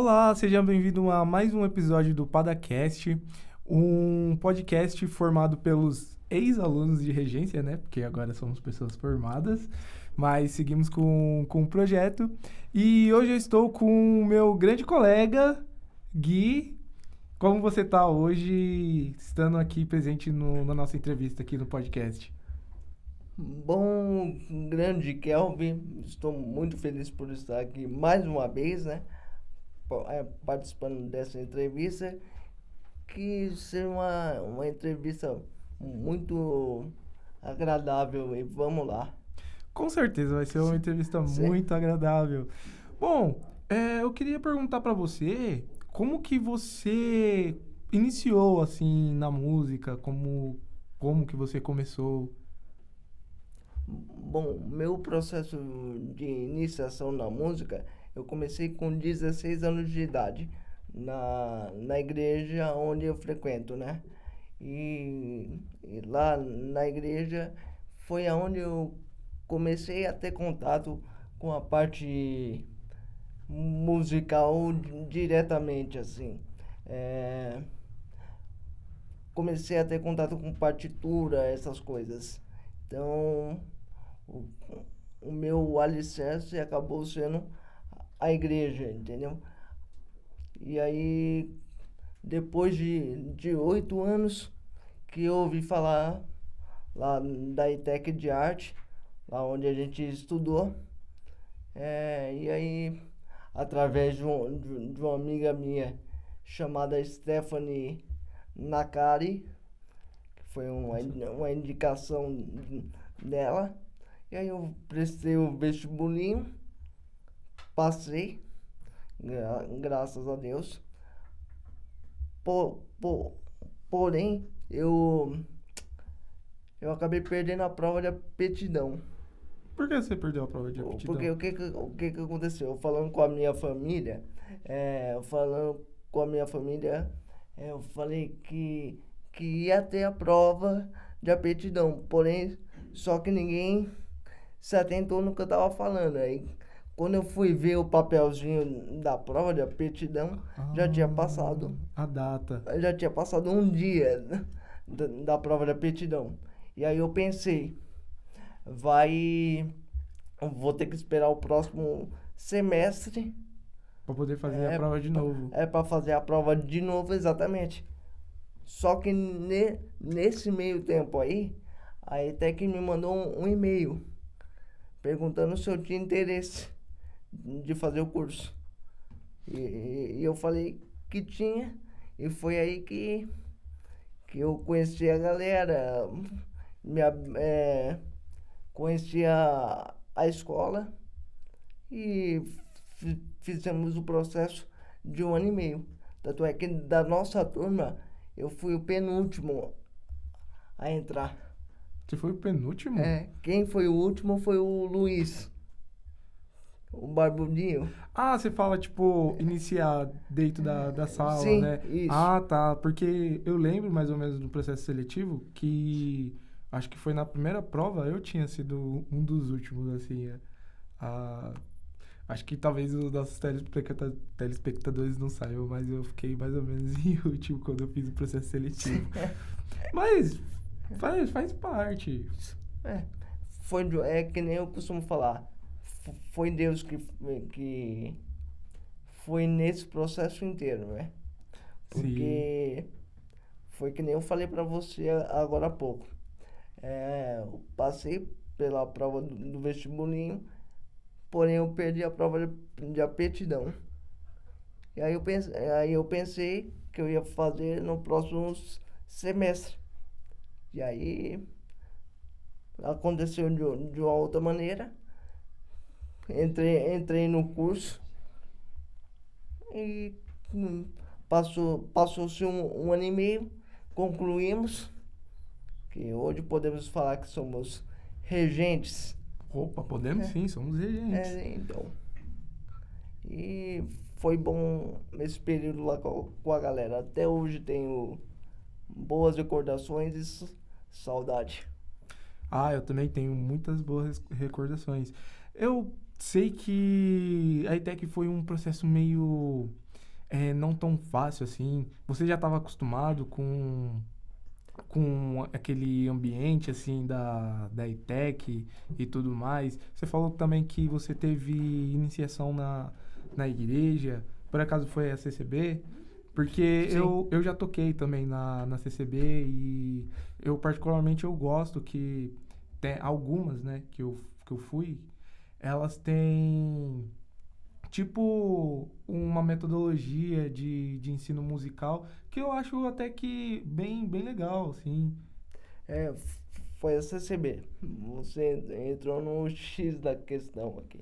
Olá, seja bem-vindo a mais um episódio do PadaCast, um podcast formado pelos ex-alunos de regência, né? Porque agora somos pessoas formadas, mas seguimos com o projeto. E hoje eu estou com o meu grande colega, Gui. Como você está hoje, estando aqui presente na nossa entrevista aqui no podcast? Bom, grande Kelvin, estou muito feliz por estar aqui mais uma vez, né? Participando dessa entrevista, que será uma entrevista muito agradável e vamos lá. Com certeza vai ser uma entrevista Sim. muito agradável. Bom, eu queria perguntar pra você como que você iniciou assim na música, como que você começou? Bom, meu processo de iniciação na música, eu comecei com 16 anos de idade, na igreja onde eu frequento, né? E lá na igreja foi aonde eu comecei a ter contato com a parte musical diretamente, assim. É, comecei a ter contato com partitura, essas coisas. Então, o, o meu alicerce acabou sendo a igreja, entendeu? E aí, depois de 8 anos que eu ouvi falar lá da ITEC de Arte, lá onde a gente estudou, e aí, através de uma amiga minha chamada Stephanie Nakari, que foi uma indicação dela, e aí eu prestei o vestibulinho, passei, graças a Deus. Po, po, porém, eu acabei perdendo a prova de aptidão. Por que você perdeu a prova de Porque aptidão? o que aconteceu? Falando com a minha família, falando com a minha família, eu falei que ia ter a prova de aptidão, porém, só que ninguém se atentou no que eu tava falando. Aí, quando eu fui ver o papelzinho da prova de aptidão, já tinha passado. A data. Já tinha passado um dia da prova de aptidão. E aí eu pensei, vai. Vou ter que esperar o próximo semestre. Pra poder fazer a É, prova de novo. para fazer a prova de novo, exatamente. Só que nesse meio tempo aí, a ETEC me mandou um e-mail perguntando se eu tinha interesse de fazer o curso. E eu falei que tinha, e foi aí que eu conheci a galera, me, é, conheci a escola e fizemos o processo de 1 ano e meio. Tanto é que da nossa turma eu fui o penúltimo a entrar. Você foi o penúltimo? Quem foi o último foi o Luiz, o Barbudinho. Ah, você fala, tipo, iniciar dentro da sala, Sim, né? isso. Ah, tá. Porque eu lembro mais ou menos do processo seletivo que acho que foi na primeira prova eu tinha sido um dos últimos, assim. A, acho que talvez os nossos telespectadores não saibam, mas eu fiquei mais ou menos em último quando eu fiz o processo seletivo. Mas faz parte. É, é que nem eu costumo falar. Foi Deus que foi nesse processo inteiro, né? Sim. Porque foi que nem eu falei pra você agora há pouco. Eu passei pela prova do vestibulinho, porém eu perdi a prova de aptidão. E aí eu pensei que eu ia fazer no próximo semestre. E aí aconteceu de uma outra maneira. Entrei no curso e passou-se um ano e meio, concluímos, que hoje podemos falar que somos regentes. Opa, podemos sim, somos regentes. Então, e foi bom esse período lá com a galera. Até hoje tenho boas recordações e saudade. Ah, eu também tenho muitas boas recordações. Eu sei que a ITEC foi um processo meio não tão fácil assim? Você já estava acostumado com aquele ambiente assim da ETEC e tudo mais? Você falou também que você teve iniciação na igreja, por acaso foi a CCB? Porque Sim. eu já toquei também na CCB e eu particularmente eu gosto que tem algumas, né, que eu fui, elas têm tipo uma metodologia de ensino musical que eu acho até que bem legal, assim. Foi a CCB. Você entrou no X da questão aqui.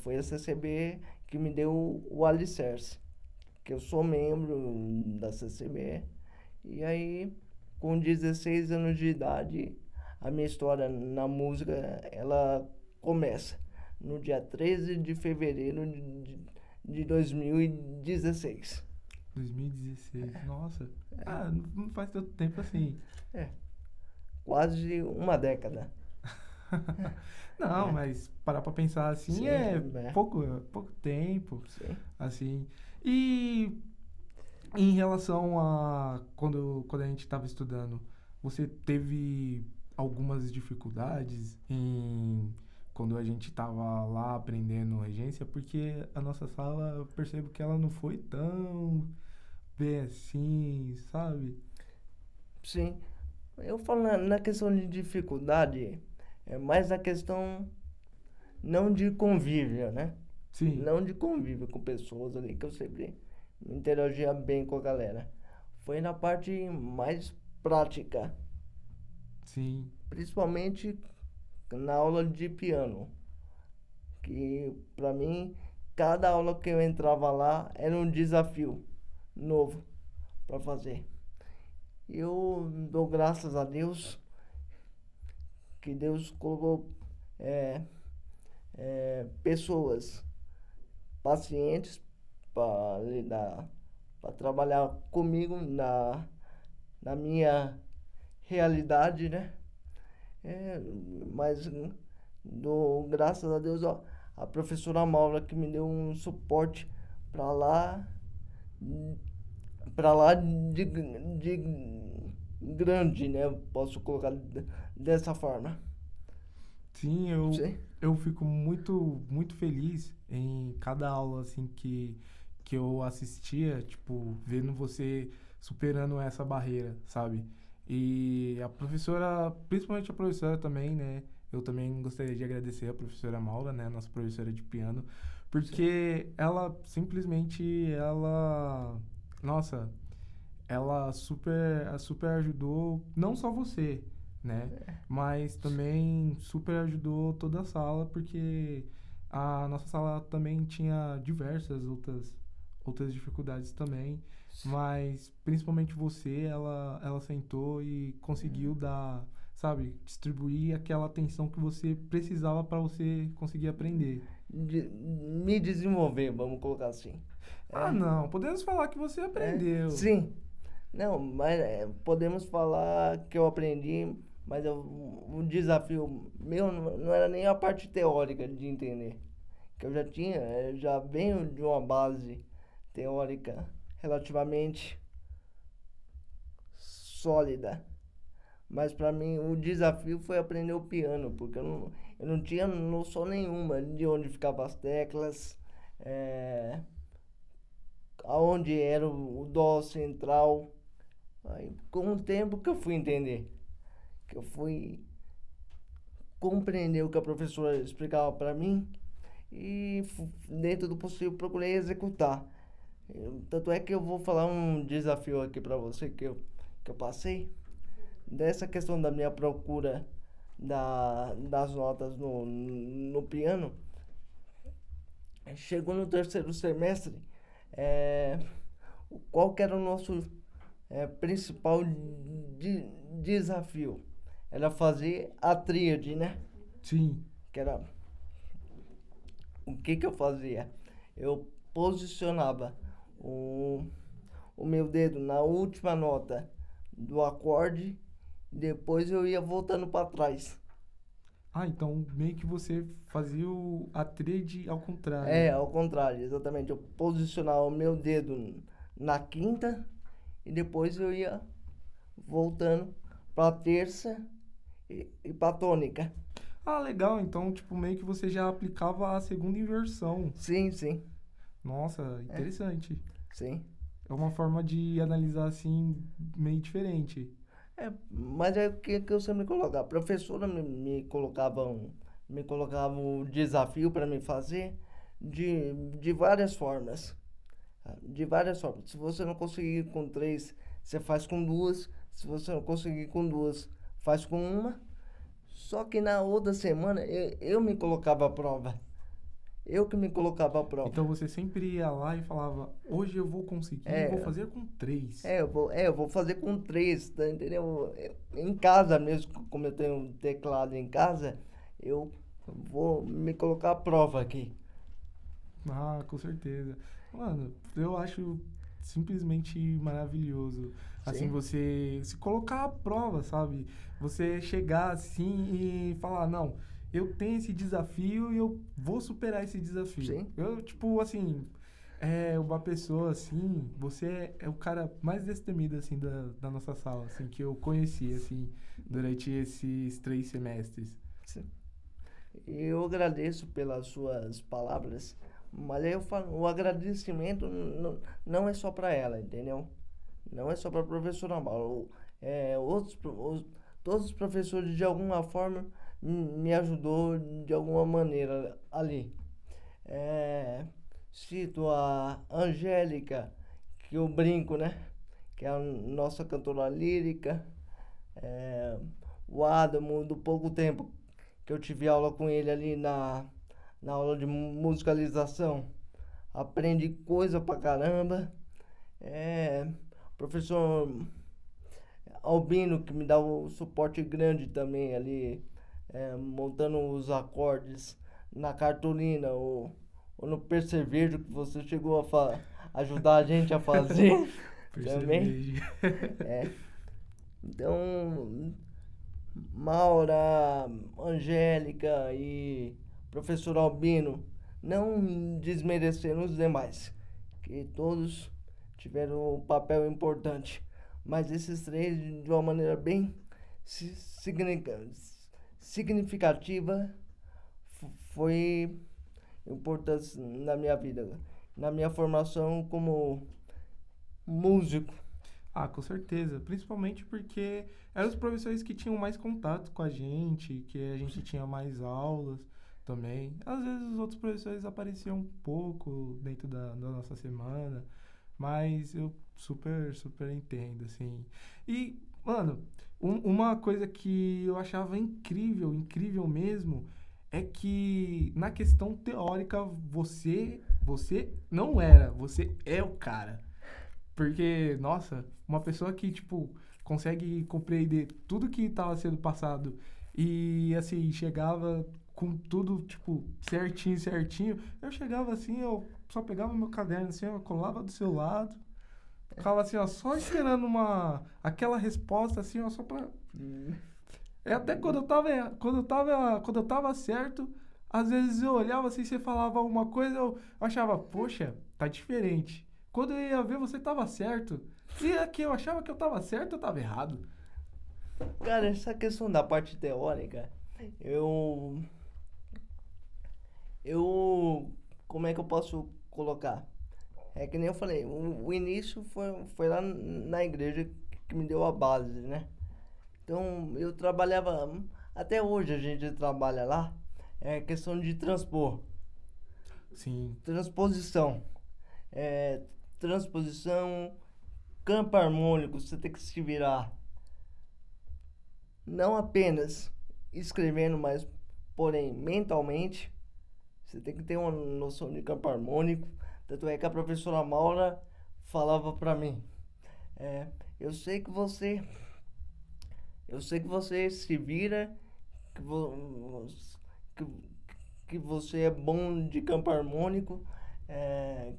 Foi a CCB que me deu o alicerce. Que eu sou membro da CCB. E aí, com 16 anos de idade, a minha história na música, ela começa no dia 13 de fevereiro de 2016. 2016, nossa. Ah, não faz tanto tempo assim. É, quase uma década. Não, É, mas parar pra pensar assim sim, é é, pouco tempo, sim. assim. E em relação a quando a gente estava estudando, você teve algumas dificuldades quando a gente estava lá aprendendo regência? Porque a nossa sala, eu percebo que ela não foi tão bem assim, sabe? Sim. Eu falo na questão de dificuldade, é mais a questão não de convívio, né? Sim, Não de convívio com pessoas ali, que eu sempre interagia bem com a galera. Foi na parte mais prática, sim. principalmente na aula de piano, que pra mim, cada aula que eu entrava lá era um desafio novo para fazer. Eu dou graças a Deus que Deus colocou é, pessoas pacientes para lidar, para trabalhar comigo na minha realidade, né? É, mas dou graças a Deus, ó, a professora Maura que me deu um suporte para lá, para lá de grande, né? Posso colocar dessa forma. Sim, Sim, eu fico muito feliz em cada aula assim que eu assistia, tipo, vendo você superando essa barreira, sabe? E a professora, principalmente a professora também, né? Eu também gostaria de agradecer a professora Maura, né, nossa professora de piano, sim, porque ela simplesmente nossa, ela super ajudou não só você, né? Mas também super ajudou toda a sala, porque a nossa sala também tinha diversas outras dificuldades também, mas principalmente você, ela sentou e conseguiu dar, sabe, distribuir aquela atenção que você precisava para você conseguir aprender. me desenvolver, vamos colocar assim. Ah, É, não, podemos falar que você aprendeu. sim. Não, mas podemos falar que eu aprendi, mas o desafio meu não era nem a parte teórica de entender. Que eu já tinha, já venho de uma base teórica relativamente sólida. Mas para mim o desafio foi aprender o piano, porque eu não tinha noção nenhuma de onde ficavam as teclas, é, aonde era o dó central. Aí, com o tempo que eu fui entender, que eu fui compreender o que a professora explicava para mim e dentro do possível procurei executar. Tanto é que eu vou falar um desafio aqui para você que eu passei dessa questão da minha procura das notas no piano. Chegou no terceiro semestre, é, qual que era o nosso principal desafio? Era fazer a tríade, né? Sim, Que era o que eu fazia? Eu posicionava o, o meu dedo na última nota do acorde, depois eu ia voltando para trás. Ah, então meio que você fazia a tríade ao contrário. É, ao contrário, exatamente. Eu posicionava o meu dedo na quinta e depois eu ia voltando pra terça e pra tônica. Ah, legal. Então, tipo, meio que você já aplicava a segunda inversão. Sim, sim, Nossa, interessante. sim. É uma forma de analisar assim, meio diferente. É, mas é o que eu sempre colocava. A professora me colocava um desafio para me fazer de várias formas. De várias formas. Se você não conseguir com três, você faz com duas. Se você não conseguir com duas, faz com uma. Só que na outra semana eu me colocava à prova. Eu que me colocava à prova. Então você sempre ia lá e falava, hoje eu vou conseguir, vou É, fazer com três. eu vou fazer com três, tá, entendeu? Em casa mesmo, como eu tenho um teclado em casa, eu vou me colocar à prova aqui. Ah, com certeza. Mano, eu acho simplesmente maravilhoso. Assim, Sim, você se colocar à prova, sabe? Você chegar assim e falar, não, eu tenho esse desafio e eu vou superar esse desafio. sim. Eu, tipo, assim, é uma pessoa assim, você é o cara mais destemido, assim, da nossa sala, assim, que eu conheci, assim, durante esses 3 semestres. Sim. Eu agradeço pelas suas palavras, mas aí eu falo, o agradecimento não é só para ela, entendeu? Não é só para a professora Mauro. Todos os professores de alguma forma me ajudou de alguma maneira ali. É, cito a Angélica, que eu brinco, né? Que é a nossa cantora lírica. É, o Adamo, do pouco tempo que eu tive aula com ele ali na aula de musicalização. Aprendi coisa pra caramba. É, professor Albino, que me dá um suporte grande também ali, montando os acordes na cartolina ou no percevejo que você chegou a ajudar a gente a fazer também. Percebi. É. Então, Maura, Angélica e professor Albino, não desmerecendo os demais, que todos tiveram um papel importante, mas esses três de uma maneira bem significativa foi importante na minha vida, na minha formação como músico. Ah, com certeza. Principalmente porque eram os professores que tinham mais contato com a gente, que a gente tinha mais aulas também. Às vezes os outros professores apareciam um pouco dentro da nossa semana, mas eu super entendo, assim. E, mano, uma coisa que eu achava incrível mesmo, é que na questão teórica você não era, você é o cara. Porque, nossa, uma pessoa que, tipo, consegue compreender tudo que estava sendo passado e, assim, chegava com tudo, tipo, certinho. Eu chegava assim, eu só pegava meu caderno, assim, eu colava do seu lado, ficava assim, ó, só esperando aquela resposta, assim, ó, só pra... É até quando eu tava certo, às vezes eu olhava assim, você falava alguma coisa, eu achava, poxa, tá diferente. Quando eu ia ver, você tava certo. E aqui eu achava que eu tava certo, eu tava errado. Cara, essa questão da parte teórica, eu. Eu. Como é que eu posso colocar? É que nem eu falei, o início foi lá na igreja que me deu a base, né? Então eu trabalhava. Até hoje a gente trabalha lá, é questão de transpor. Sim, Transposição. É, transposição, campo harmônico, você tem que se virar. Não apenas escrevendo, mas porém mentalmente. Você tem que ter uma noção de campo harmônico. Tanto é que a professora Maura falava pra mim, eu sei que você, eu sei que você se vira, que, que, que você é bom de campo harmônico, é,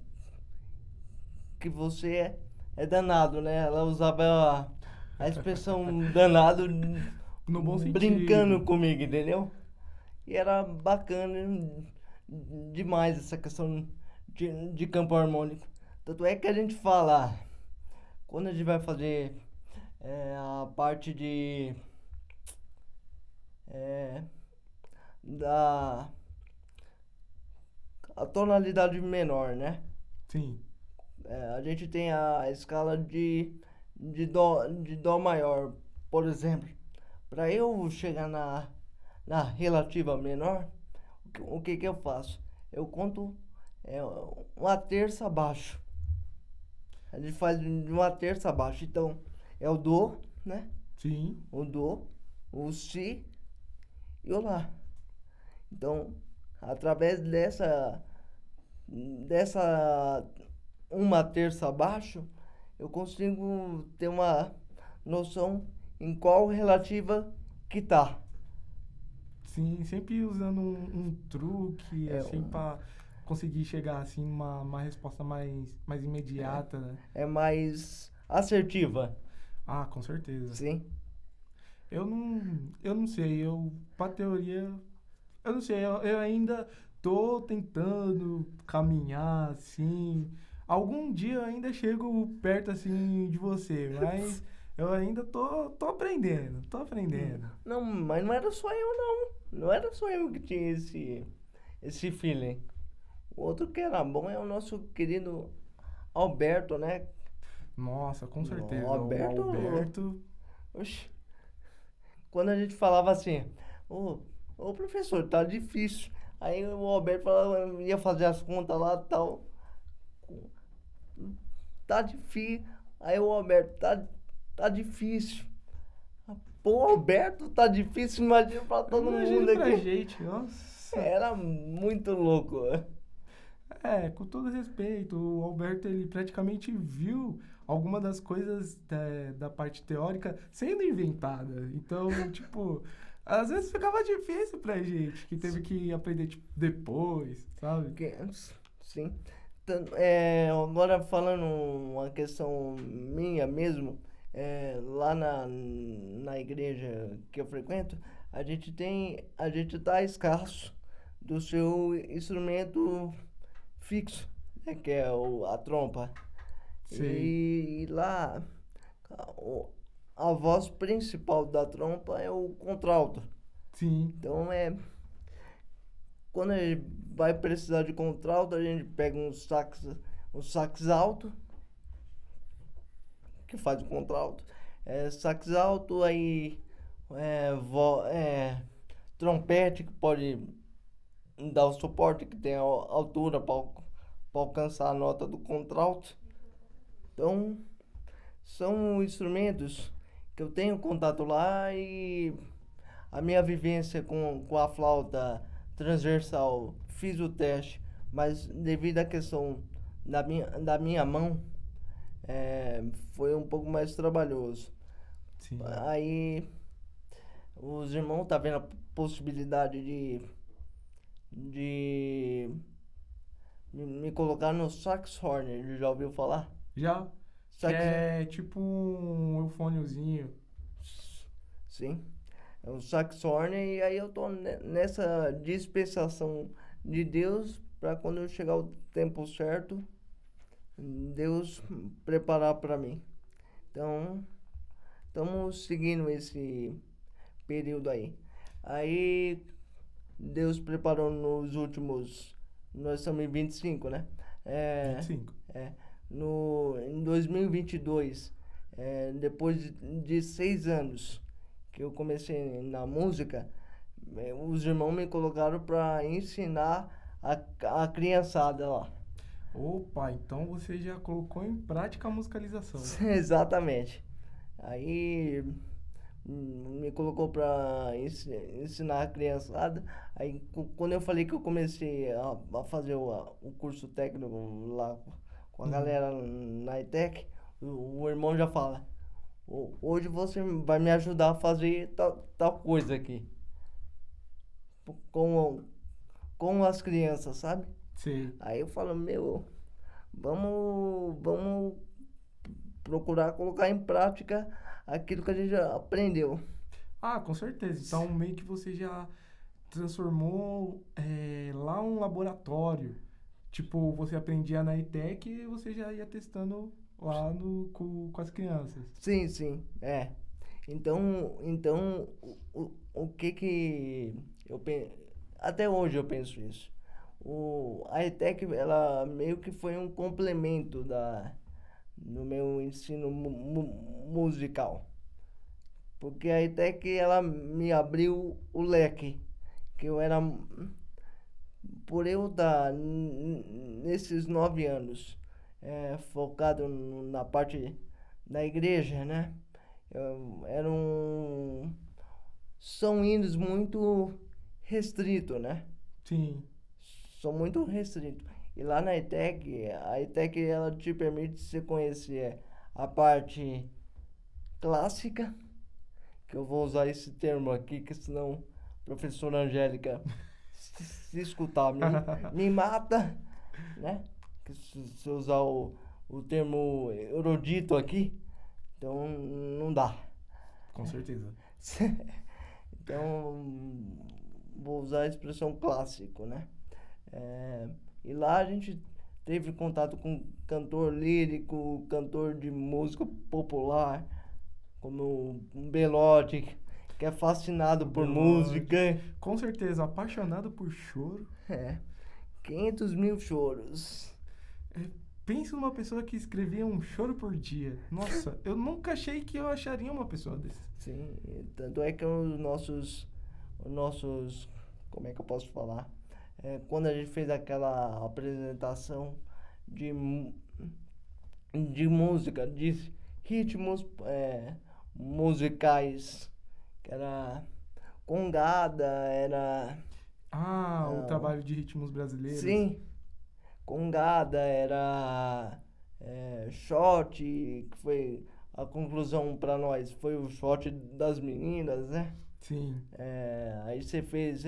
que você é danado, né? Ela usava a expressão danado no bom brincando sentido. comigo, entendeu? e era bacana demais essa questão de campo harmônico. Tanto é que a gente fala, quando a gente vai fazer a parte é, da a tonalidade menor, né? Sim. A gente tem a escala de dó maior, por exemplo. Para eu chegar na relativa menor, o que eu faço? Eu conto uma terça abaixo. A gente faz de uma terça abaixo. Então, é o dó, né? Sim. O dó, o si e o lá. Então, através dessa uma terça abaixo, eu consigo ter uma noção em qual relativa que tá. Sim, sempre usando um truque, É, assim, pra conseguir chegar, assim, uma resposta mais imediata, né? é mais assertiva, Ah, com certeza. sim. Eu não sei, pra teoria, eu não sei, eu ainda tô tentando caminhar, assim. Algum dia eu ainda chego perto, assim, de você, mas eu ainda tô aprendendo, tô aprendendo. Não, mas não era só eu, não. Não era só eu que tinha esse feeling. O outro que era bom é o nosso querido Alberto, né? Nossa, com O certeza, o Alberto, Alberto, oxe, quando a gente falava assim, ô professor, tá difícil. Aí o Alberto falava, ia fazer as contas lá e tal. Tá difícil. Aí o Alberto, tá difícil. Pô, Alberto, tá difícil, imagina pra todo imagine mundo pra aqui. gente, nossa. Era muito louco. É, com todo respeito, o Alberto ele praticamente viu alguma das coisas da parte teórica sendo inventada. Então, tipo, às vezes ficava difícil pra gente, que teve que aprender tipo, depois, sabe? Sim. Agora falando uma questão minha mesmo, lá na igreja que eu frequento, a gente tá escasso do seu instrumento fixo, né, que é a trompa. Sei. E lá a, o- a voz principal da trompa é o contralto. Sim, Então quando a gente vai precisar de contralto, a gente pega um sax alto, que faz o contralto. Sax alto, aí trompete, que pode dar o suporte, que tem a altura para alcançar a nota do contralto. Então, são instrumentos que eu tenho contato lá e a minha vivência com a flauta transversal, fiz o teste, mas devido à questão da minha mão, foi um pouco mais trabalhoso. sim. Aí os irmãos tá vendo a possibilidade de me colocar no sax horn, já ouviu falar? Já, que Sax, é tipo um eufôniozinho. sim. É o sax horn e aí eu tô nessa dispensação de Deus para quando eu chegar o tempo certo, Deus preparar para mim. Então, estamos seguindo esse período aí. Aí, Deus preparou nos últimos. Nós estamos em 25, né? vinte e É, cinco é, em 2022, depois de 6 anos que eu comecei na música, os irmãos me colocaram para ensinar a criançada lá. Opa, então você já colocou em prática a musicalização. Exatamente. Aí me colocou para ensinar a criançada. Aí quando eu falei que eu comecei a fazer o curso técnico lá com a Uhum. galera na ETEC, o irmão já fala, hoje você vai me ajudar a fazer tal coisa aqui com, com as crianças, sabe? Sei. Aí eu falo, vamos procurar colocar em prática aquilo que a gente já aprendeu. Ah, com certeza. Então, meio que você já transformou lá um laboratório. Tipo, você aprendia na ETEC e você já ia testando lá com as crianças. Sim, sim, é. Então o que eu penso, até hoje eu penso isso. A ETEC, ela meio que foi um complemento no meu ensino musical. Porque a ETEC, ela me abriu o leque, que eu era, por eu estar nesses 9 anos, focado na parte da igreja, né? São hinos muito restritos, né? Sim. São muito restritos. E lá na ETEC, a ETEC, ela te permite você conhecer a parte clássica, que eu vou usar esse termo aqui, que senão a professora Angélica, se escutar, me mata, né? Que se eu usar o termo erudito aqui, então não dá. Com certeza. Então, vou usar a expressão clássico, né? E lá a gente teve contato com cantor lírico, cantor de música popular, como um Belotti, que é fascinado por música. Com certeza, apaixonado por choro. 500 mil choros. Pensa numa pessoa que escrevia um choro por dia. Nossa, eu nunca achei que eu acharia uma pessoa desse. Sim, tanto é que os nossos, como é que eu posso falar? Quando a gente fez aquela apresentação de música, de ritmos musicais, que era congada, era... o trabalho de ritmos brasileiros. Sim, congada, era shot, que foi a conclusão para nós, foi o shot das meninas, né? Sim. Aí você fez,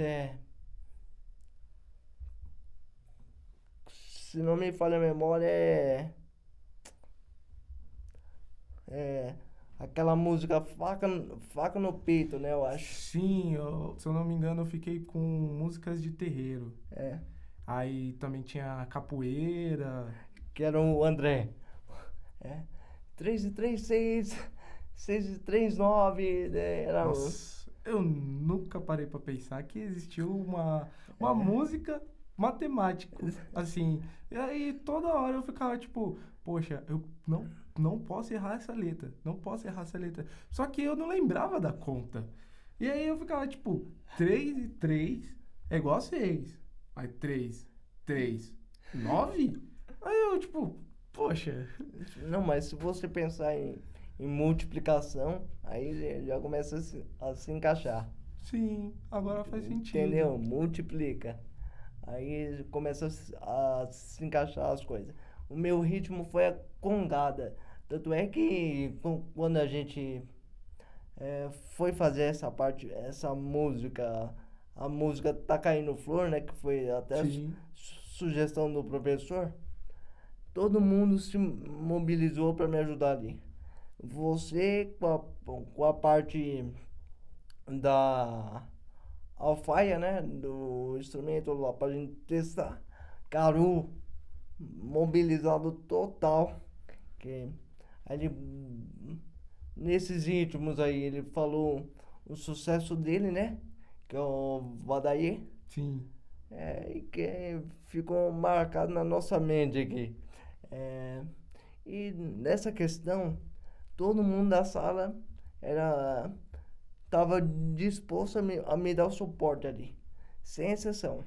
se não me falha a memória, aquela música faca no peito, né, eu acho. Sim, se eu não me engano, eu fiquei com músicas de terreiro. É. Aí também tinha capoeira. Que era o André. 3 e 3, 6, 6 e 3, 9. Era... Nossa, eu nunca parei pra pensar que existiu uma música matemática, assim. E aí toda hora eu ficava tipo, poxa, eu não posso errar essa letra, não posso errar essa letra. Só que eu não lembrava da conta. E aí eu ficava tipo, 3 e 3 é igual a 6. Aí 3, 9? Aí eu tipo, poxa. Não, mas se você pensar em multiplicação, aí já começa a se encaixar. Sim, agora faz sentido. Entendeu? Multiplica. Aí começa a se encaixar as coisas. O meu ritmo foi a congada. Tanto é que quando a gente foi fazer essa música, a música Tá Caindo Flor, né? Que foi até sugestão do professor. Todo mundo se mobilizou para me ajudar ali. Você com a parte da alfaia, né? Do instrumento lá pra gente testar. Caru, mobilizado total. Que ele, nesses ritmos aí, ele falou o sucesso dele, né? Que é o Vadaí. Sim. E que ficou marcado na nossa mente aqui. E nessa questão, todo mundo da sala estava disposto a me dar o suporte ali, sem exceção.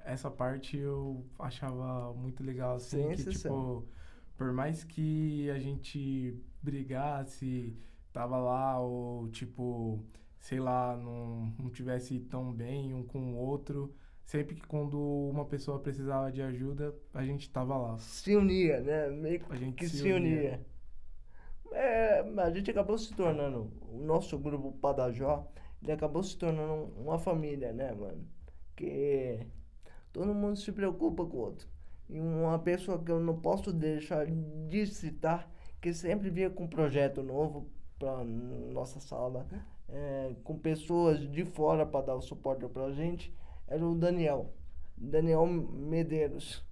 Essa parte eu achava muito legal, assim, Sem que exceção. tipo, por mais que a gente brigasse, tava lá, ou tipo, sei lá, não tivesse tão bem um com o outro, sempre que quando uma pessoa precisava de ajuda, a gente tava lá. Se unia, né? Meio A gente que se se unia. A gente acabou se tornando, o nosso grupo Padajó, ele acabou se tornando uma família, né, mano? Que todo mundo se preocupa com o outro. E uma pessoa que eu não posso deixar de citar, que sempre vinha com um projeto novo para nossa sala, com pessoas de fora para dar o suporte pra gente, era o Daniel Medeiros.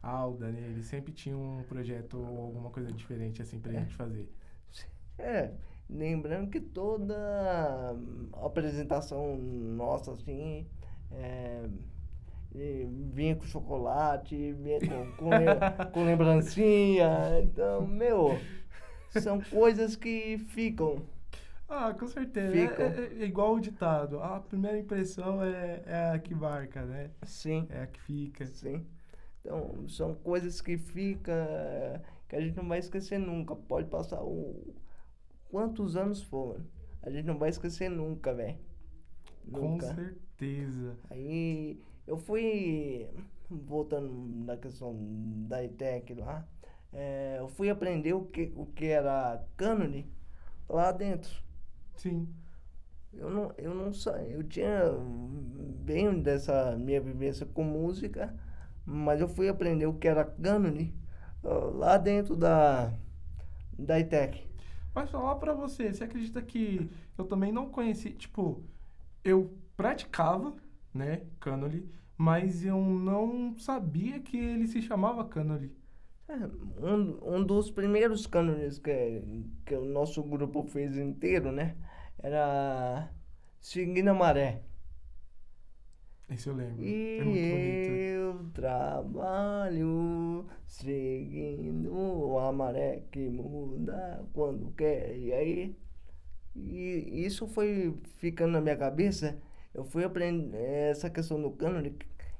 Ah, o Dani, ele sempre tinha um projeto ou alguma coisa diferente assim pra gente fazer. É, lembrando que toda apresentação nossa, assim, é, vinha com chocolate, vinha com lembrancinha. Então, são coisas que ficam. Ah, com certeza. Ficam. É igual o ditado. A primeira impressão é a que marca, né? Sim, É a que fica. sim. Então, são coisas que ficam, que a gente não vai esquecer nunca. Pode passar quantos anos for, mano. A gente não vai esquecer nunca, velho. Com Nunca. certeza. Aí eu fui, voltando na questão da ITEC lá, eu fui aprender o que era cânone lá dentro. Sim. Eu não sei, eu tinha bem dessa minha vivência com música, mas eu fui aprender o que era cânone lá dentro da ITEC. Mas falar pra você acredita que eu também não conheci, tipo, eu praticava, né, cannoli, mas eu não sabia que ele se chamava cannoli. É, um dos primeiros cânones que o nosso grupo fez inteiro, né? Era Seguindo a Maré. Esse eu lembro. É muito bonito. E eu trabalho seguindo a maré que muda quando quer. E isso foi ficando na minha cabeça. Eu fui aprender essa questão do cânone.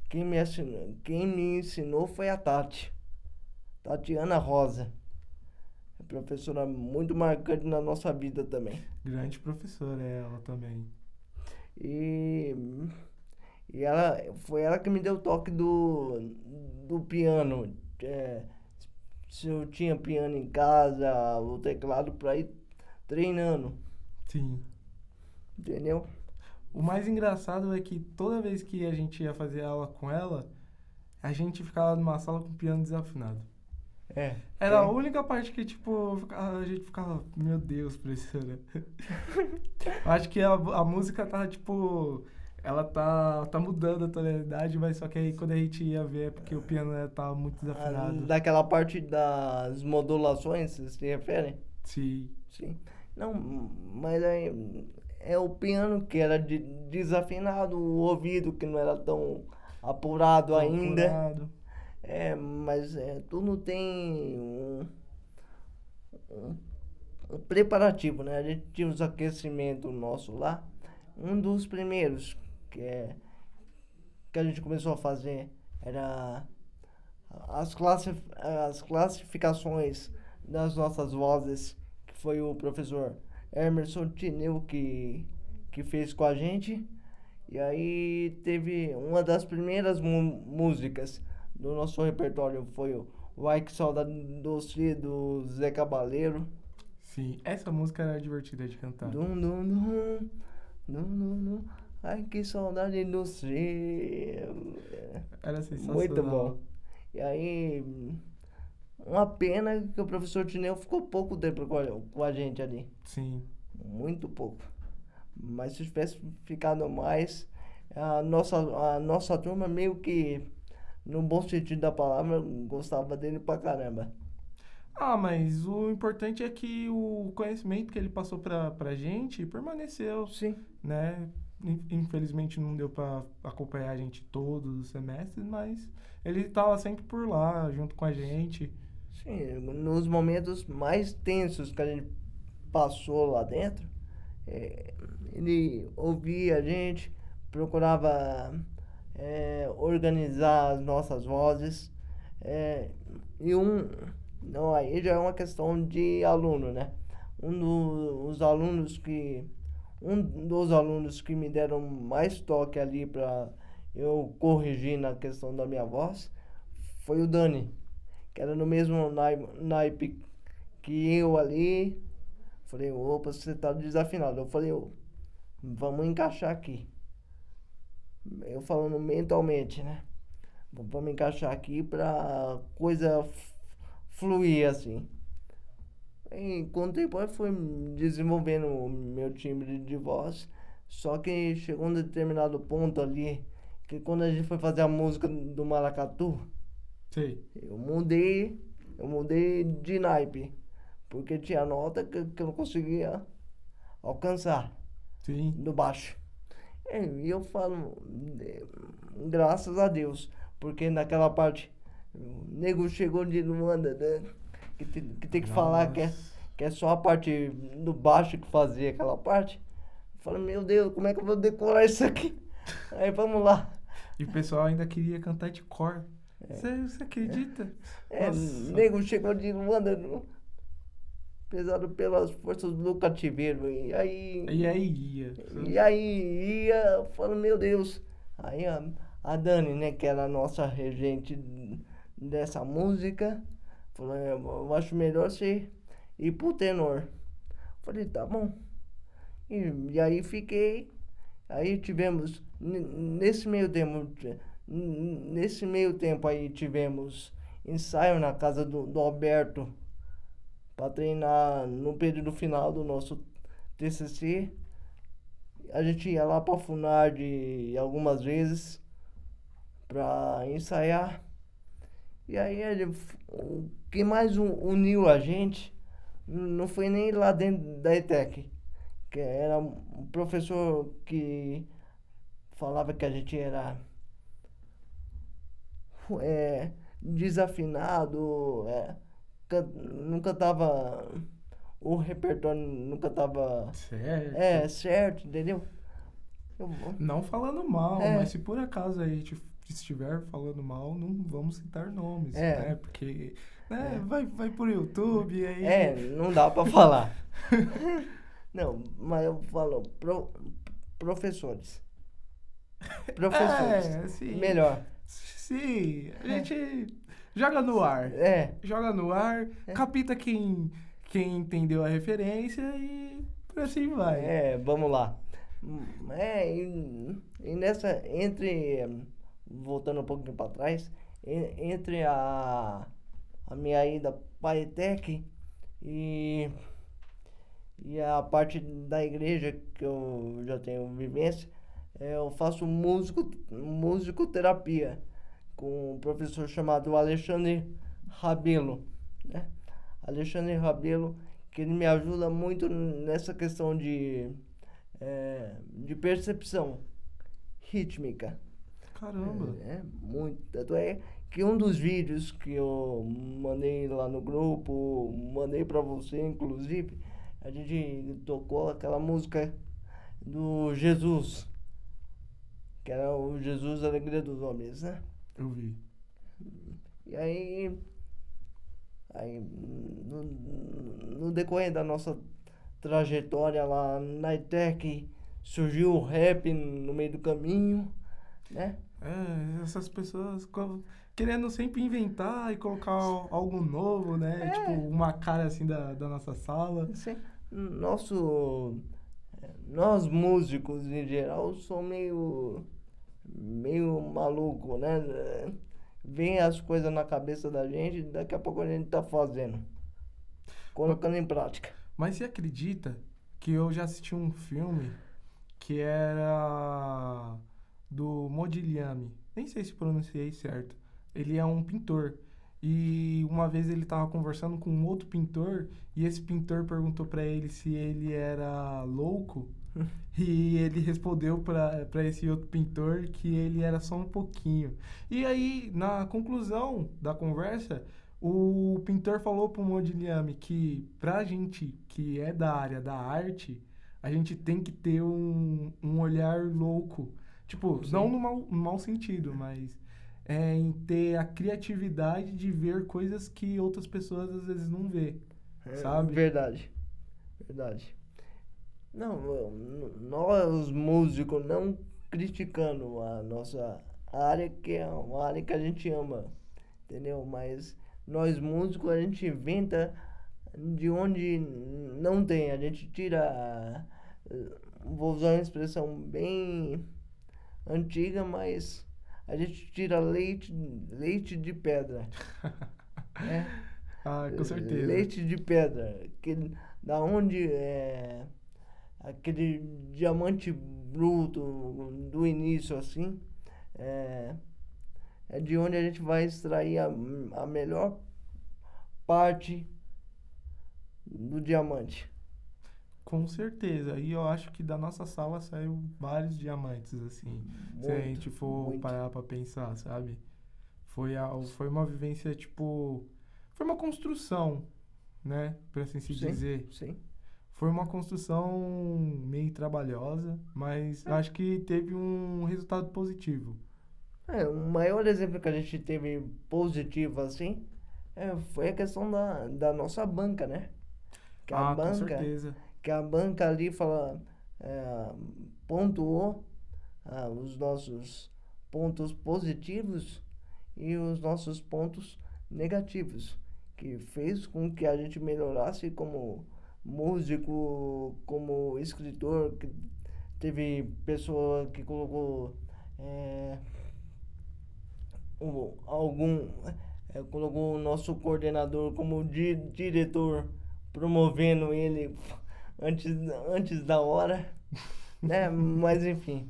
Quem me ensinou foi a Tatiana Rosa. É professora muito marcante na nossa vida também. Grande professora é ela também. E, e foi ela que me deu o toque do piano. É, se eu tinha piano em casa, o teclado para ir treinando. Sim. Entendeu? O mais engraçado é que toda vez que a gente ia fazer aula com ela, a gente ficava numa sala com o piano desafinado. É. Era a única parte que, tipo, a gente ficava, meu Deus, professora. Eu acho que a música tá, tipo, ela tá mudando a tonalidade, mas só que aí quando a gente ia ver é porque o piano tá muito desafinado. Daquela parte das modulações, você se refere? Sim. Sim. Não, mas aí é o piano que era desafinado, o ouvido que não era tão apurado ainda. Procurado. Mas tudo tem um preparativo, né? A gente tinha os aquecimentos nossos lá. Um dos primeiros que a gente começou a fazer era as classificações das nossas vozes, que foi o professor Emerson Tineu que fez com a gente. E aí teve uma das primeiras músicas do nosso repertório foi o Ai Que Saudade Doce do Zé Cabaleiro. Sim, essa música era divertida de cantar. Dum, dum, dum, dum, dum, dum. Ai que saudade do seu. Era sensacional. Muito bom. E aí, uma pena que o professor Tineu ficou pouco tempo com a gente ali. Sim. Muito pouco. Mas se tivesse ficado mais, a nossa turma meio que, no bom sentido da palavra, gostava dele pra caramba. Ah, mas o importante é que o conhecimento que ele passou pra gente permaneceu, Sim. né? Infelizmente não deu pra acompanhar a gente todos os semestres, mas ele estava sempre por lá, junto com a gente. Sim, nos momentos mais tensos que a gente passou lá dentro, ele ouvia a gente, procurava organizar as nossas vozes. E não, aí já é uma questão de aluno, né? Um dos alunos que me deram mais toque ali para eu corrigir na questão da minha voz foi o Dani, que era no mesmo naipe que eu ali. Falei, opa, você tá desafinado. Eu falei, vamos encaixar aqui. Eu falando mentalmente, né? Vamos encaixar aqui pra coisa fluir assim. E com o tempo eu fui desenvolvendo o meu timbre de voz, só que chegou um determinado ponto ali, que quando a gente foi fazer a música do maracatu, Sei. eu mudei de naipe, porque tinha nota que eu não conseguia alcançar Sim. do baixo. E eu falo, graças a Deus, porque naquela parte, o nego chegou de Luanda, né? Que tem que falar Nossa. que é só a parte do baixo que fazia aquela parte. Eu falo, meu Deus, como é que eu vou decorar isso aqui? Aí vamos lá. E o pessoal ainda queria cantar de cor. Você acredita? Nossa. Nego chegou de Luanda, pesado pelas forças do cativeiro. E aí ia. E aí ia, eu falo, meu Deus. Aí a Dani, né, que era a nossa regente dessa música, falou, eu acho melhor você ir pro tenor. Falei, tá bom. E aí fiquei. Aí tivemos, nesse meio tempo aí tivemos ensaio na casa do Alberto para treinar no período final do nosso TCC. A gente ia lá para a Funard algumas vezes para ensaiar. E aí o que mais uniu a gente não foi nem lá dentro da ETEC, que era um professor que falava que a gente era desafinado, nunca tava, o repertório nunca tava Certo. certo, entendeu? Não falando mal, É. mas se por acaso aí estiver falando mal, não vamos citar nomes, É. né? Porque vai por YouTube e aí. Não dá pra falar. Não, mas eu falo professores. Professores. Sim. Melhor. Sim, a gente joga no ar. Joga no ar, capta quem entendeu a referência e por assim vai. Vamos lá. E nessa, voltando um pouquinho para trás, entre a minha ida para a ETEC e a parte da igreja que eu já tenho vivência, eu faço musicoterapia com um professor chamado Alexandre Rabelo, né? Alexandre Rabelo, que ele me ajuda muito nessa questão de percepção rítmica. Caramba. Muito. Tanto é que um dos vídeos que eu mandei lá no grupo, mandei para você, inclusive, a gente tocou aquela música do Jesus, que era o Jesus Alegria dos Homens, né? Eu vi. E aí no decorrer da nossa trajetória lá na ETEC, surgiu o rap no meio do caminho, né? Essas pessoas querendo sempre inventar e colocar algo novo, né? Tipo, uma cara assim da nossa sala. Sim. Nós músicos em geral somos meio maluco, né? Vem as coisas na cabeça da gente e daqui a pouco a gente tá fazendo, colocando em prática. Mas você acredita que eu já assisti um filme que era do Modigliani? Nem sei se pronunciei certo. Ele é um pintor. E uma vez ele estava conversando com um outro pintor e esse pintor perguntou para ele se ele era louco. E ele respondeu para esse outro pintor que ele era só um pouquinho. E aí, na conclusão da conversa, o pintor falou pro Modigliani que pra gente que é da área da arte, a gente tem que ter um olhar louco. Tipo, Sim. não no mau sentido, mas em ter a criatividade de ver coisas que outras pessoas às vezes não vê, sabe? Verdade. Não, nós músicos não criticando a nossa área, que é uma área que a gente ama, entendeu? Mas nós músicos a gente inventa de onde não tem, a gente tira, vou usar uma expressão bem antiga, mas a gente tira leite de pedra, né? Ah, com certeza. Leite de pedra. Da onde aquele diamante bruto do início, assim, é, é de onde a gente vai extrair a melhor parte do diamante. Com certeza. E eu acho que da nossa sala saiu vários diamantes, assim. Se a Muito, gente for muito. parar pra pensar, sabe? Foi uma vivência, tipo... Foi uma construção, né? Por assim se Sim, dizer. sim. Foi uma construção meio trabalhosa, mas acho que teve um resultado positivo. O maior exemplo que a gente teve positivo, assim, foi a questão da nossa banca, né? Que a Ah, com banca, certeza. que a banca ali pontuou os nossos pontos positivos e os nossos pontos negativos, que fez com que a gente melhorasse como músico, como escritor, que teve pessoa que colocou é, algum colocou o nosso coordenador como diretor, promovendo ele antes, antes da hora, né? Mas enfim,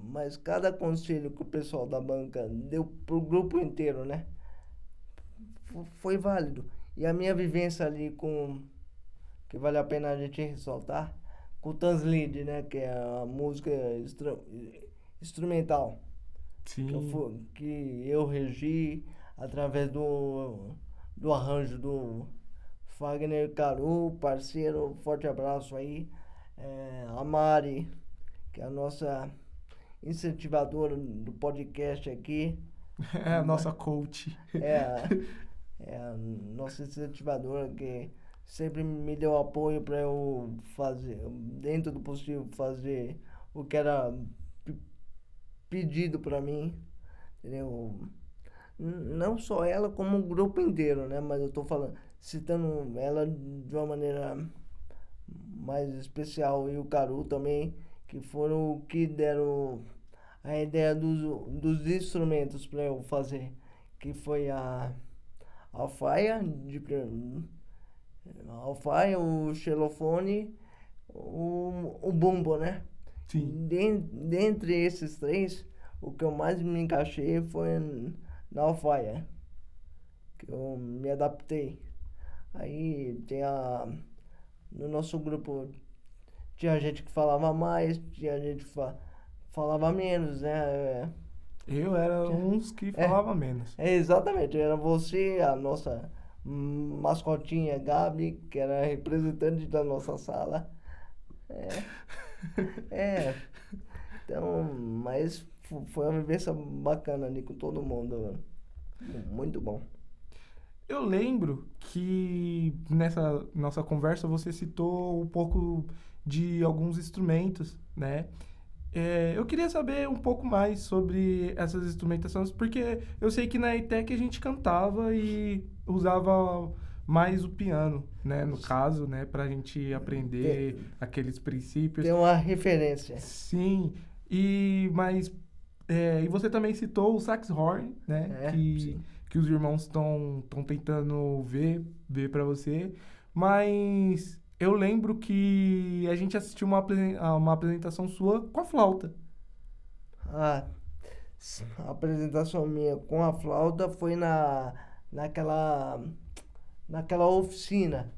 mas cada conselho que o pessoal da banca deu pro grupo inteiro, né? Foi válido. E a minha vivência ali que vale a pena a gente ressaltar, com o Tanslid, né? Que é a música instrumental Sim. que eu regi através do arranjo do Fagner Caru, parceiro, forte abraço aí. A Mari, que é a nossa incentivadora do podcast aqui. É a nossa coach. É, é a nossa incentivadora que sempre me deu apoio para eu fazer, dentro do possível, fazer o que era pedido para mim, entendeu? Não só ela, como o grupo inteiro, né? Mas eu tô falando, citando ela de uma maneira mais especial e o Caru também, que foram o que deram a ideia dos instrumentos para eu fazer, que foi a alfaia, a alfaia, o xilofone, o bumbo, né? Sim. Dentre esses três, o que eu mais me encaixei foi na alfaia, que eu me adaptei. Aí no nosso grupo tinha gente que falava mais, tinha gente que falava menos, né? Eu era Tinha- uns que É, falava menos. exatamente, era você, a nossa mascotinha Gabi, que era representante da nossa sala. É, é, então, mas foi uma vivência bacana ali com todo mundo. Muito bom. Eu lembro que nessa nossa conversa você citou um pouco de alguns instrumentos, né? Eu queria saber um pouco mais sobre essas instrumentações, porque eu sei que na ETEC a gente cantava e usava mais o piano, né? No caso, né? Pra gente aprender Tem, aqueles princípios. tem uma referência. Sim, e você também citou o saxhorn, né? Sim. Que os irmãos estão tentando ver para você. Mas eu lembro que a gente assistiu a uma apresentação sua com a flauta. A, a apresentação minha com a flauta foi naquela, naquela oficina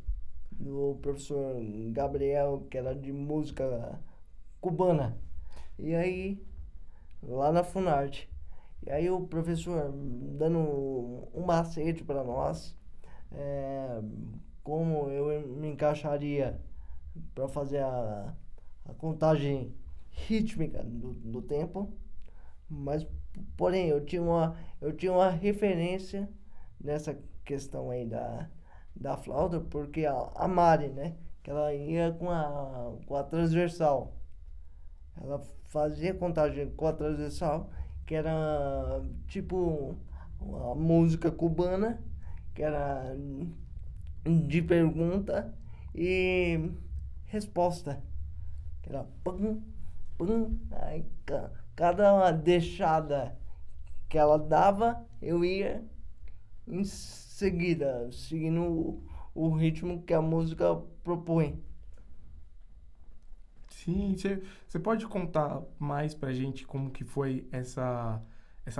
do professor Gabriel, que era de música cubana. E aí, lá na Funarte. E aí o professor dando um macete para nós, é, como eu me encaixaria para fazer a contagem rítmica do tempo, mas porém eu tinha uma referência nessa questão aí da flauta, porque a Mari, né, que ela ia com a transversal, ela fazia contagem com a transversal, que era tipo uma música cubana, que era de pergunta e resposta. Que era pum, pum, aí cada deixada que ela dava, eu ia em seguida, seguindo o ritmo que a música propõe. Sim, você pode contar mais pra gente como que foi essa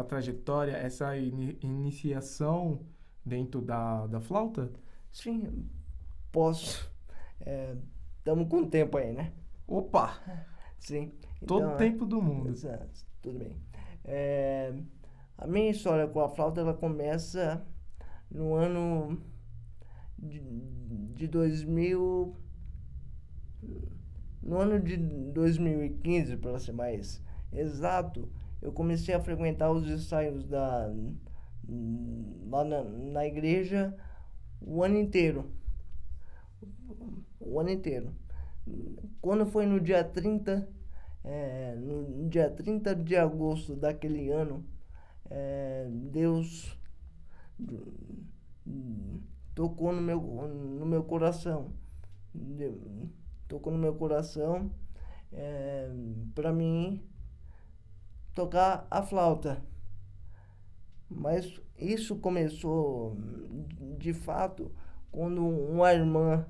trajetória, essa iniciação dentro da flauta? Sim, posso. Estamos com tempo aí, né? Opa! Sim. Todo Então, tempo do mundo. exato, tudo bem. A minha história com a flauta, ela começa no ano de 2000, no ano de 2015, para ser mais exato. Eu comecei a frequentar os ensaios lá na igreja o ano inteiro. O ano inteiro. Quando foi no dia 30, no dia 30 de agosto daquele ano, Deus tocou no meu coração. Tocou no meu coração para mim tocar a flauta. Mas isso começou, de fato, quando uma irmã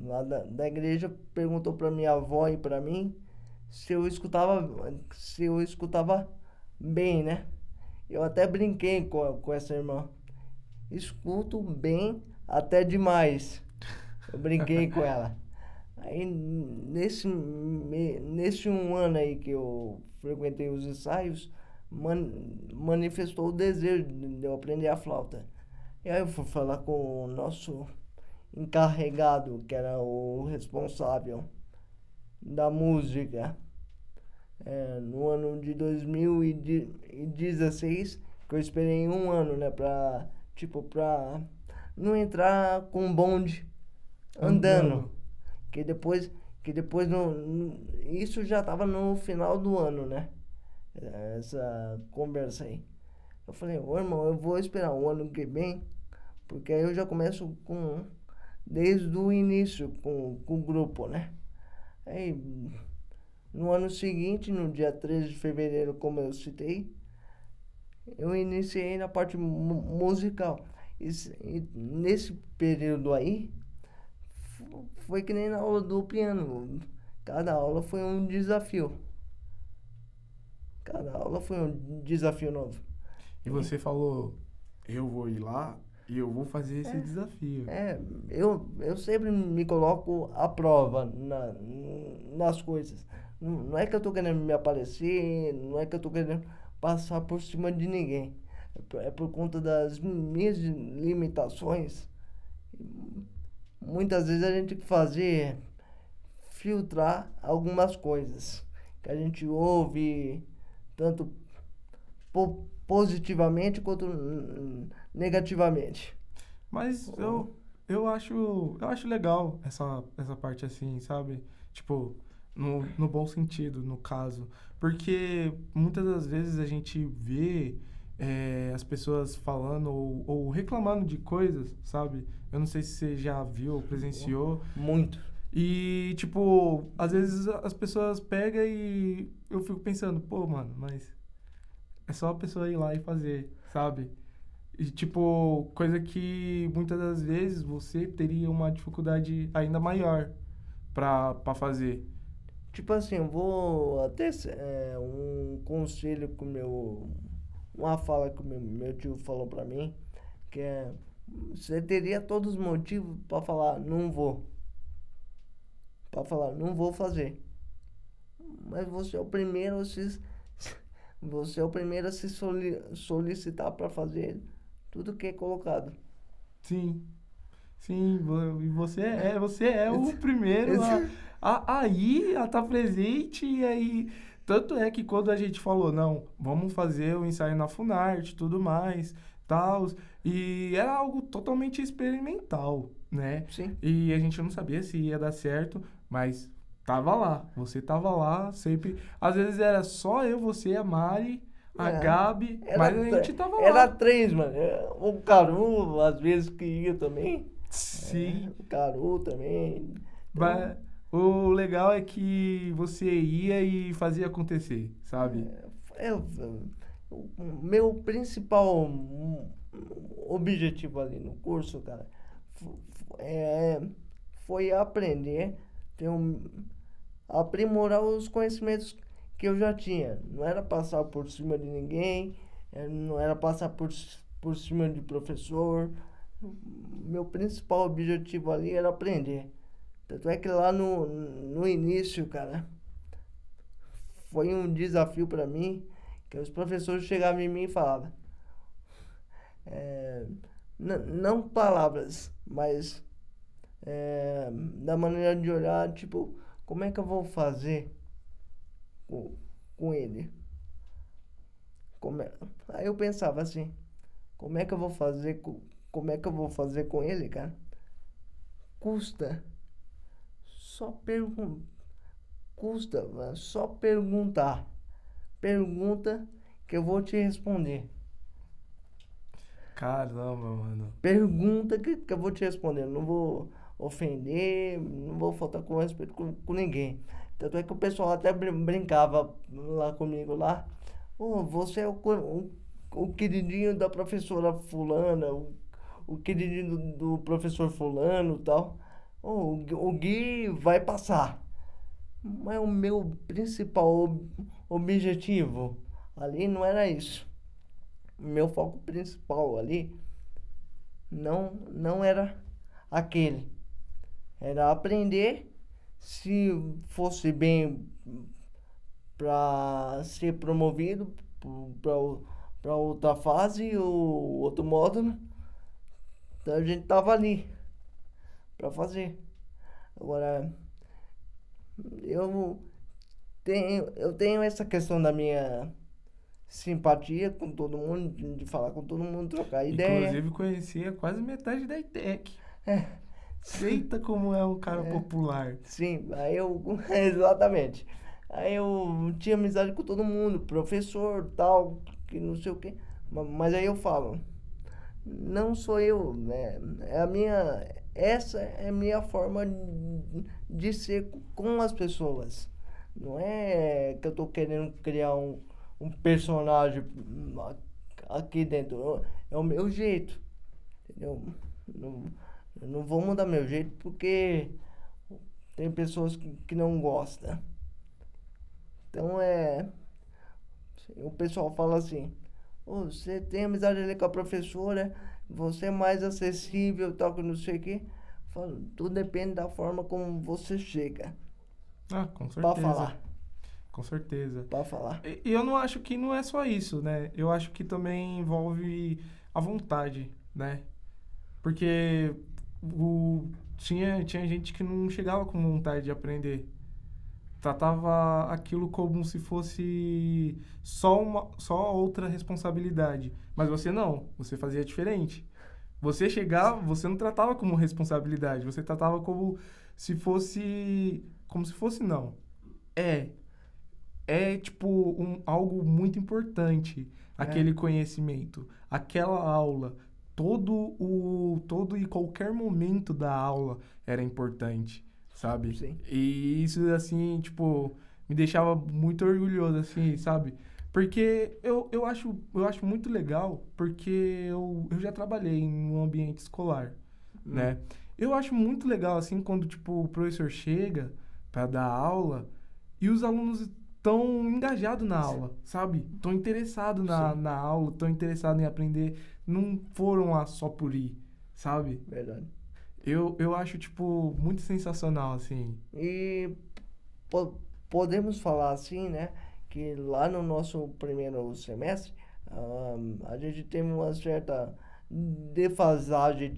lá da igreja perguntou para minha avó e para mim se eu escutava bem, né? Eu até brinquei com essa irmã. Escuto bem até demais. Eu brinquei com ela. Aí, nesse um ano aí que eu frequentei os ensaios, manifestou o desejo de eu aprender a flauta. E aí eu fui falar com o nosso encarregado, que era o responsável da música, no ano de 2016, que eu esperei um ano, né, pra não entrar com um bonde andando. Que depois isso já estava no final do ano, né? Essa conversa aí. Eu falei, ô irmão, eu vou esperar o ano que vem, porque aí eu já começo desde o início com o grupo, né? Aí, no ano seguinte, no dia 13 de fevereiro, como eu citei, eu iniciei na parte musical. E nesse período aí, foi que nem na aula do piano. Cada aula foi um desafio. Cada aula foi um desafio novo. E você falou, eu vou ir lá e eu vou fazer esse desafio. Eu sempre me coloco à prova nas coisas. Não é que eu tô querendo me aparecer, não é que eu tô querendo passar por cima de ninguém. É por conta das minhas limitações. Muitas vezes a gente tem que filtrar algumas coisas que a gente ouve, tanto positivamente quanto negativamente. Mas eu acho legal essa parte assim, sabe? Tipo, no bom sentido, no caso. Porque muitas das vezes a gente vê as pessoas falando ou reclamando de coisas, sabe? Eu não sei se você já viu ou presenciou. Muito. E, tipo, às vezes as pessoas pegam e eu fico pensando, pô, mano, mas é só a pessoa ir lá e fazer, sabe? E, tipo, coisa que muitas das vezes você teria uma dificuldade ainda maior pra fazer. Tipo assim, eu vou até um conselho uma fala que o meu tio falou pra mim, que você teria todos os motivos pra falar, não vou. Pra falar, não vou fazer. Mas você é o primeiro você é o primeiro a se solicitar pra fazer tudo que é colocado. Sim. Sim, e você é o primeiro a ir, a estar presente, e aí... Tanto é que quando a gente falou, não, vamos fazer o ensaio na Funarte e tudo mais, tal, e era algo totalmente experimental, né? Sim. E a gente não sabia se ia dar certo, mas tava lá, você tava lá sempre. Às vezes era só eu, você, a Mari, a Gabi, mas a gente tava lá. Era 3, mano. O Caru, às vezes, que ia também. Sim. O Caru também. Mas o legal é que você ia e fazia acontecer, sabe? O meu principal objetivo ali no curso, cara, foi aprender, aprimorar os conhecimentos que eu já tinha. Não era passar por cima de ninguém, não era passar por cima de professor. Meu principal objetivo ali era aprender. Tanto é que lá no início, cara, foi um desafio para mim, que os professores chegavam em mim e falavam, não palavras, mas da maneira de olhar, tipo, como é que eu vou fazer com ele? Aí eu pensava assim, como é que eu vou fazer com ele, cara? Custa só só perguntar. Pergunta que eu vou te responder. Caramba, mano. Pergunta que eu vou te responder. Eu não vou ofender, não vou faltar com respeito com ninguém. Tanto é que o pessoal até brincava lá comigo lá. Oh, você é o queridinho da professora fulana, o queridinho do professor fulano e tal. Oh, o Gui vai passar. Mas o meu principal objetivo ali não era isso. O meu foco principal ali não era aquele. Era aprender, se fosse bem para ser promovido para outra fase ou outro módulo, então a gente tava ali para fazer. Agora, eu eu tenho essa questão da minha simpatia com todo mundo, de falar com todo mundo, trocar ideia. Inclusive conhecia quase metade da ITEC. Eita, como é um cara popular. Sim, aí eu. Exatamente. Aí eu tinha amizade com todo mundo, professor, tal, que não sei o quê. Mas aí eu falo, não sou eu, né? É a minha. Essa é a minha forma de ser com as pessoas. Não é que eu tô querendo criar um personagem aqui dentro. É o meu jeito. Entendeu? Eu não vou mudar meu jeito porque tem pessoas que não gostam. Então o pessoal fala assim, oh, você tem amizade ali com a professora, você é mais acessível, tal, que não sei o quê. Eu falo, tudo depende da forma como você chega. Ah, com certeza. Pra falar. Com certeza. Pra falar. E eu não acho que não é só isso, né? Eu acho que também envolve a vontade, né? Porque tinha gente que não chegava com vontade de aprender. Tratava aquilo como se fosse só outra responsabilidade. Mas você não, você fazia diferente. Você chegava, você não tratava como responsabilidade, você tratava como se fosse. Como se fosse, não. É tipo algo muito importante, aquele conhecimento, aquela aula, todo e qualquer momento da aula era importante, sabe? Sim. E isso, assim, tipo, me deixava muito orgulhoso, assim, sabe? Porque eu acho muito legal, porque eu já trabalhei em um ambiente escolar, né? Eu acho muito legal, assim, quando, tipo, o professor chega para dar aula e os alunos estão engajados na aula, sabe? Estão interessados na aula, estão interessados em aprender. Não foram lá só por ir, sabe? Verdade. Eu acho, tipo, muito sensacional, assim. E podemos falar assim, né? Que lá no nosso primeiro semestre, a gente teve uma certa defasagem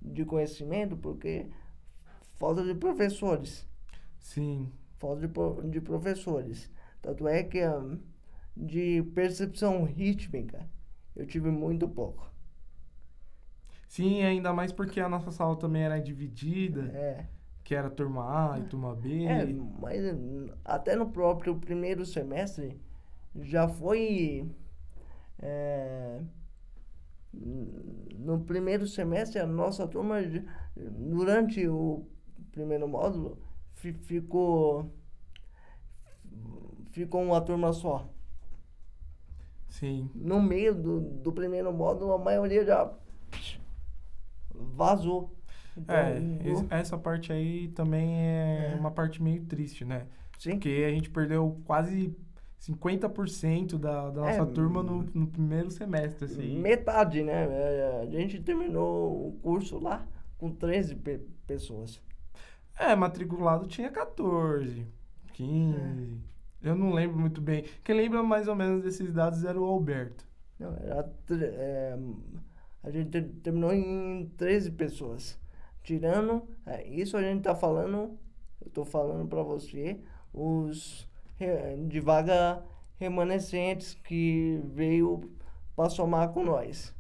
de conhecimento, porque falta de professores. Sim. Falta de professores. Tanto é que de percepção rítmica eu tive muito pouco. Sim, ainda mais porque a nossa sala também era dividida, É. que era turma A e turma B. Mas até no próprio primeiro semestre já foi. No primeiro semestre, a nossa turma, durante o primeiro módulo, ficou uma turma só. Sim. No meio do primeiro módulo, a maioria já vazou. Então, Essa parte aí também é uma parte meio triste, né? sim. Porque a gente perdeu quase 50% da nossa turma no primeiro semestre, assim. Metade, né? A gente terminou o curso lá com 13 pessoas. Matriculado tinha 14, 15. Eu não lembro muito bem. Quem lembra mais ou menos desses dados era o Alberto. Não, a gente terminou em 13 pessoas. Tirando, isso a gente tá falando, eu tô falando para você, os de vaga remanescentes que veio para somar com nós.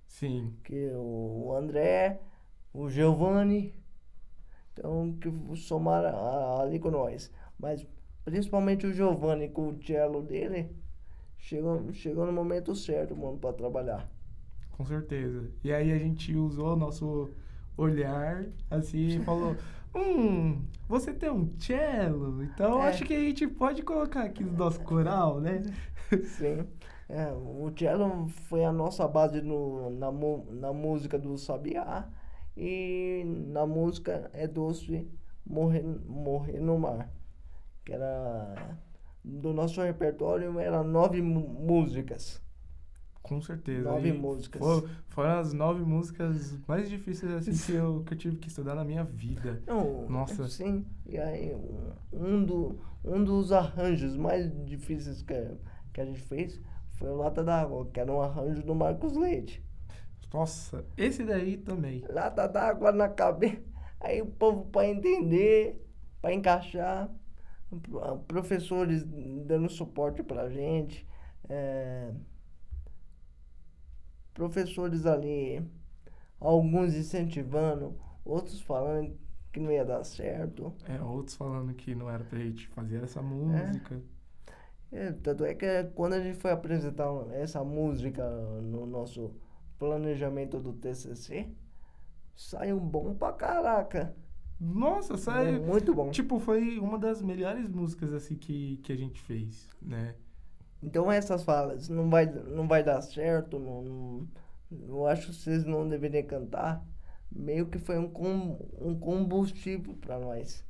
Sim. Que o André, o Giovanni, então que somaram ali com nós. Mas principalmente o Giovanni com o cello dele, chegou no momento certo, mano, para trabalhar. Com certeza. E aí a gente usou o nosso olhar, assim, e falou... você tem um cello? Então acho que a gente pode colocar aqui no nosso coral, né? Sim. O cello foi a nossa base na música do Sabiá. E na música É Doce Morrer no Mar. Que era... Do nosso repertório, eram 9 músicas. Com certeza. 9 músicas. Foram as 9 músicas mais difíceis assim que eu tive que estudar na minha vida. Não, Nossa. Sim. E aí, um dos arranjos mais difíceis que a gente fez foi o Lata d'Água, que era um arranjo do Marcos Leite. Nossa, esse daí também. Lata d'água na cabeça. Aí o povo, para entender, para encaixar, professores dando suporte pra gente. Professores ali, alguns incentivando, outros falando que não ia dar certo. Outros falando que não era pra gente fazer essa música. Tanto é que quando a gente foi apresentar essa música no nosso planejamento do TCC, saiu bom pra caraca. Nossa, saiu... Muito bom. Tipo, foi uma das melhores músicas assim que a gente fez, né? Então essas falas, não vai dar certo, eu acho que vocês não deveriam cantar, meio que foi um combustível para nós.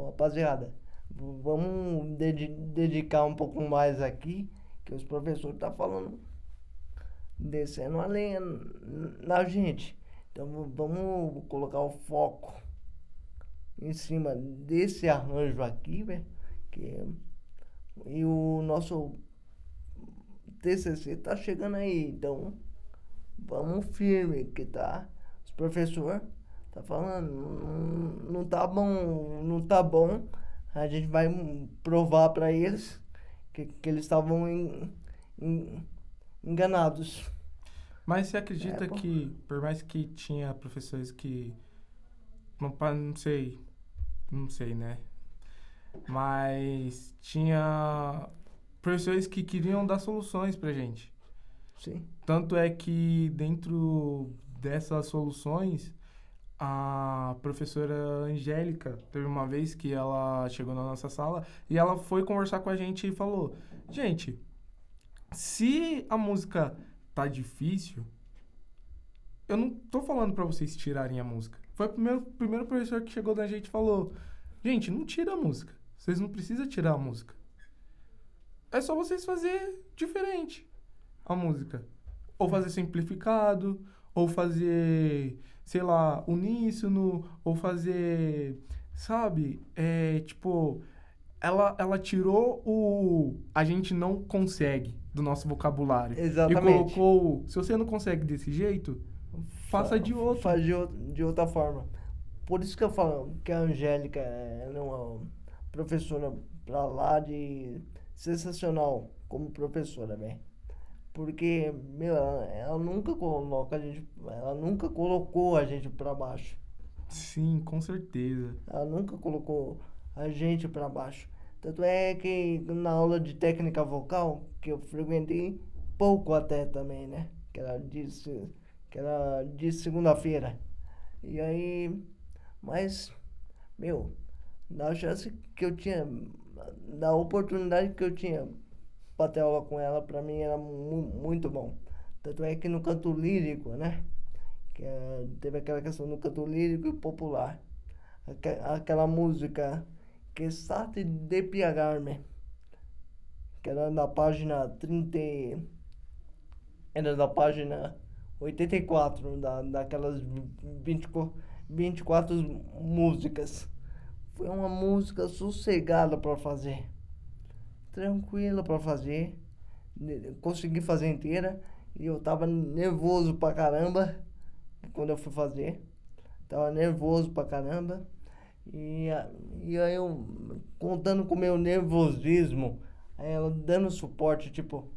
Rapaziada, vamos dedicar um pouco mais aqui, que os professores estão falando, descendo a lenha na gente. Então vamos colocar o foco em cima desse arranjo aqui, velho, e o nosso TCC tá chegando aí, então vamos firme que tá. Os professores tá falando, não tá bom. A gente vai provar para eles que eles estavam enganados. Mas você acredita que, por mais que tinha professores que, não sei, né? Mas tinha professores que queriam dar soluções pra gente. Sim. Tanto é que dentro dessas soluções, a professora Angélica, teve uma vez que ela chegou na nossa sala e ela foi conversar com a gente e falou: gente, se a música tá difícil, eu não tô falando pra vocês tirarem a música. Foi o primeiro professor que chegou da gente e falou: gente, não tira a música. Vocês não precisam tirar a música. É só vocês fazer diferente a música. Ou fazer simplificado, ou fazer, sei lá, uníssono, ou fazer, sabe? Tipo, ela tirou o a gente não consegue do nosso vocabulário. Exatamente. E colocou, se você não consegue desse jeito, faça de outro. Faz de outra forma. Por isso que eu falo que a Angélica é uma professora pra lá de sensacional como professora, velho. Porque, meu, ela nunca colocou a gente pra baixo. Sim, com certeza. Ela nunca colocou a gente pra baixo. Tanto é que na aula de técnica vocal, que eu frequentei pouco até também, né? Que era de segunda-feira. E aí, mas, meu, na chance que eu tinha, na oportunidade que eu tinha pra ter aula com ela, pra mim era muito bom. Tanto é que no canto lírico, né? Teve aquela questão do canto lírico e popular. Aquela música que Sate de Piagar-me, que era da página 30, era da página 84, daquelas 24 músicas. Foi uma música sossegada para fazer, tranquila para fazer, consegui fazer inteira, e eu tava nervoso pra caramba quando eu fui fazer, tava nervoso pra caramba, e aí eu, contando com o meu nervosismo, aí ela dando suporte, tipo,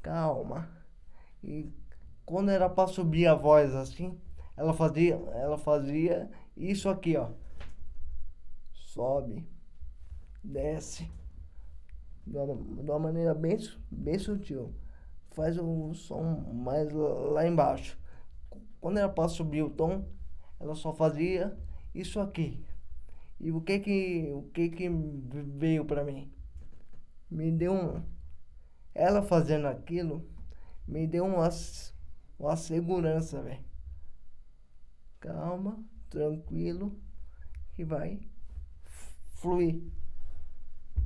calma, e quando era pra subir a voz assim, ela fazia isso aqui, ó, sobe, desce, de uma maneira bem sutil. Faz o som mais lá embaixo. Quando era para subir o tom, ela só fazia isso aqui. E o que que veio para mim? Me deu ela fazendo aquilo, me deu uma segurança, velho. Calma, tranquilo, que vai fluir.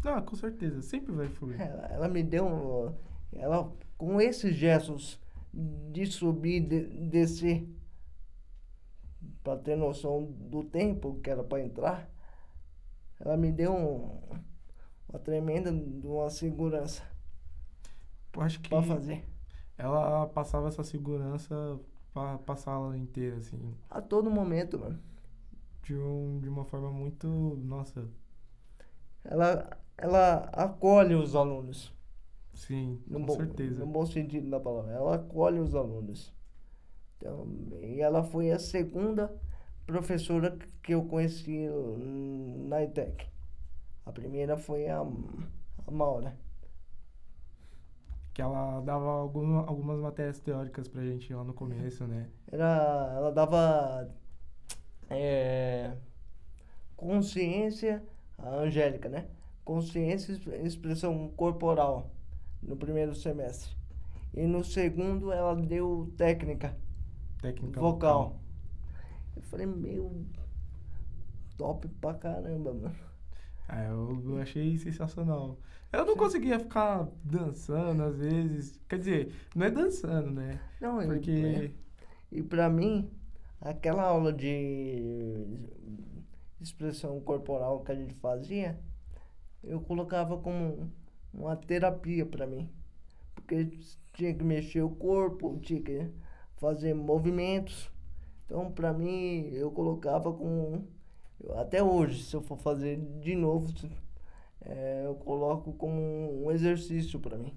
Ah, com certeza, sempre vai fluir. Ela me deu, ela com esses gestos de subir, descer, para ter noção do tempo que era para entrar, ela me deu uma tremenda uma segurança Eu acho que para fazer. ela passava essa segurança pra sala inteira, assim, A todo momento, mano. de uma forma muito, nossa, Ela acolhe os alunos. sim, com certeza. No bom sentido da palavra. Ela acolhe os alunos. Então, e ela foi a segunda professora que eu conheci na ETEC. A primeira foi a Maura. Que ela dava algumas matérias teóricas pra gente lá no começo, né? Ela dava consciência, a Angélica, né? Consciência e expressão corporal no primeiro semestre. E no segundo ela deu técnica vocal. Eu falei, meu, top pra caramba, mano. Ah, eu achei sensacional. Eu não conseguia ficar dançando às vezes. Quer dizer, não é dançando, né? Não, Porque e pra mim, aquela aula de expressão corporal que a gente fazia, eu colocava como uma terapia pra mim. Porque tinha que mexer o corpo, tinha que fazer movimentos. Então, pra mim, eu colocava como... Até hoje, se eu for fazer de novo, eu coloco como um exercício pra mim.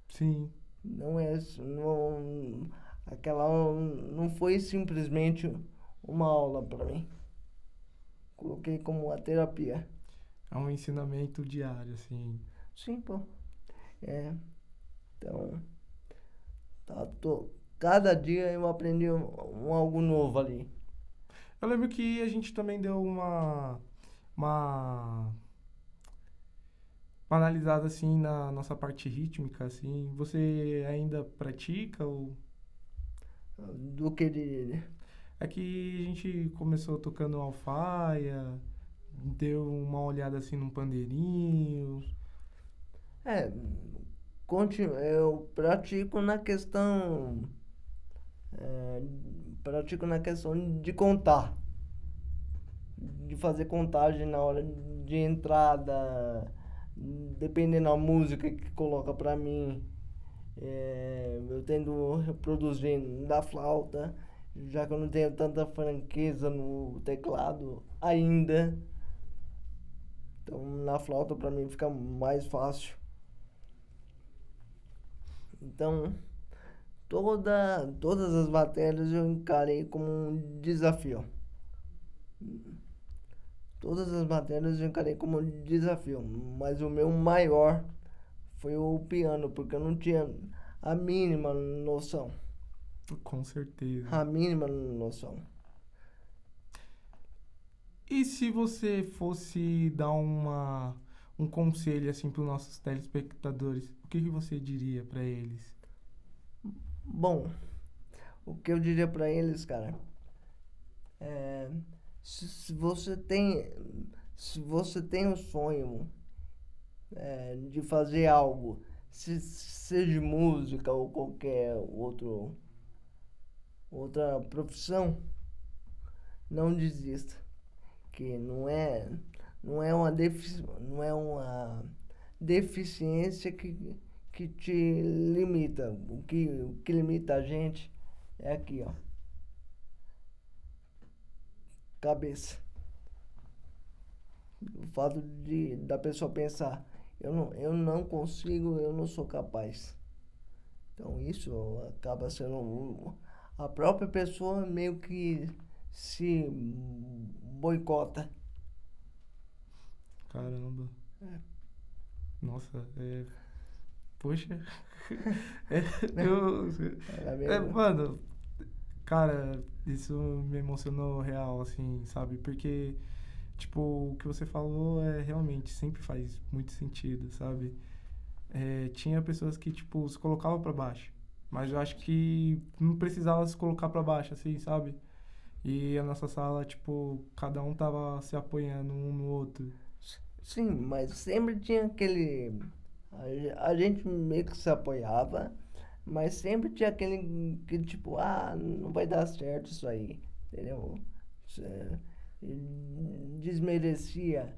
sim, Não é... Aquela aula não foi simplesmente uma aula pra mim. Coloquei como uma terapia. é um ensinamento diário, assim. Sim, pô. Então, cada dia eu aprendi algo novo ali. Eu lembro que a gente também deu uma analisada assim na nossa parte rítmica, assim. Você ainda pratica ou Do que de... é que a gente começou tocando alfaia, deu uma olhada assim num pandeirinho. É, eu pratico na questão... pratico na questão de contar. De fazer contagem na hora de entrada, dependendo da música que coloca pra mim. Eu tento reproduzir da flauta, já que eu não tenho tanta franqueza no teclado ainda. Então na flauta pra mim fica mais fácil. Então todas as matérias eu encarei como um desafio. Todas as matérias eu encarei como um desafio, mas o meu maior foi o piano, porque eu não tinha a mínima noção. Com certeza. A mínima noção. E se você fosse dar um conselho, assim, para os nossos telespectadores, o que você diria para eles? Bom, o que eu diria pra eles, cara, é, se você tem, se você tem um sonho de fazer algo, seja música ou qualquer outra profissão, não desista, que não é uma deficiência que te limita. O que limita a gente é aqui, ó, cabeça. O fato da pessoa pensar, eu não consigo, eu não sou capaz. Então isso acaba sendo a própria pessoa meio que se boicota. Caramba. Nossa, poxa. Eu, mano, cara, isso me emocionou real, assim, sabe? Porque, tipo, o que você falou realmente sempre faz muito sentido, sabe? Tinha pessoas que, tipo, se colocavam pra baixo, mas eu acho que não precisava se colocar pra baixo, assim, sabe? E a nossa sala, tipo, cada um tava se apoiando um no outro. Sim, mas sempre tinha aquele. A gente meio que se apoiava, mas sempre tinha aquele que tipo, não vai dar certo isso aí, entendeu? Desmerecia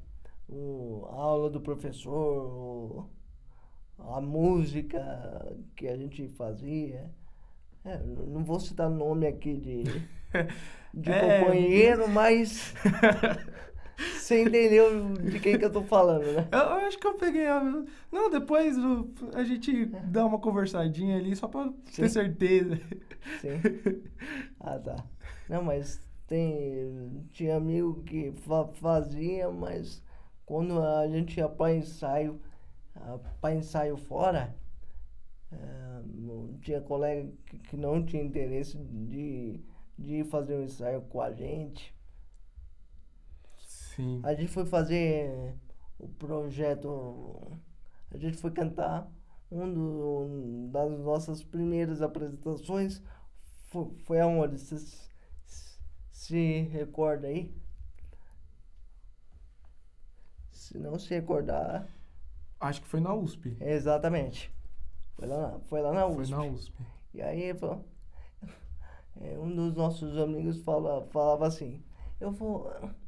a aula do professor, a música que a gente fazia. Não vou citar nome aqui de companheiro, mas você entendeu de quem que eu tô falando, né? Eu acho que eu peguei Não, depois a gente dá uma conversadinha ali só pra ter certeza. Sim. Ah, tá. Não, mas tinha amigo que fazia, mas quando a gente ia para ensaio fora, tinha colega que não tinha interesse de ir fazer um ensaio com a gente. Sim. A gente foi fazer o projeto, a gente foi cantar, das nossas primeiras apresentações foi aonde? Você se recorda aí? Se não se recordar... Acho que foi na USP. Exatamente. Foi lá na USP. Foi na USP. E aí, um dos nossos amigos falava assim, eu vou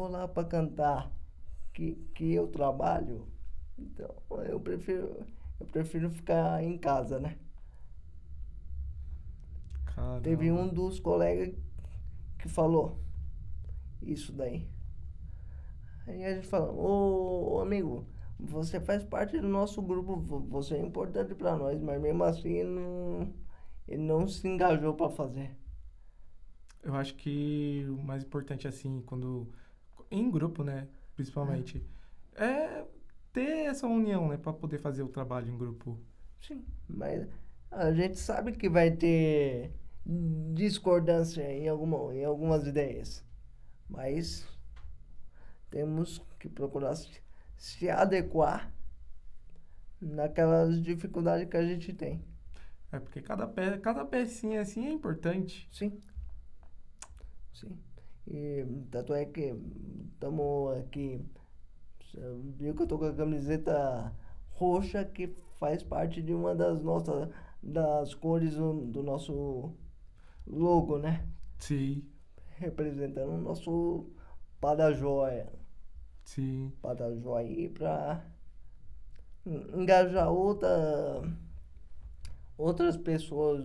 lá para cantar que eu trabalho, então eu prefiro ficar em casa, né? Caramba. Teve um dos colegas que falou isso daí. Aí a gente fala, ô amigo, você faz parte do nosso grupo, você é importante para nós, mas mesmo assim ele não se engajou para fazer. Eu acho que o mais importante, assim, em grupo, né, principalmente, é ter essa união, né, pra poder fazer o trabalho em grupo. Sim, mas a gente sabe que vai ter discordância em algumas ideias, mas temos que procurar se adequar naquelas dificuldades que a gente tem. Porque cada pecinha, assim, é importante. Sim. Sim. E tanto é que estamos aqui. Você viu que eu tô com a camiseta roxa que faz parte de uma das cores do nosso logo, né? Sim. Representando o nosso Padajoia. Sim. Padajoia aí para engajar outras pessoas,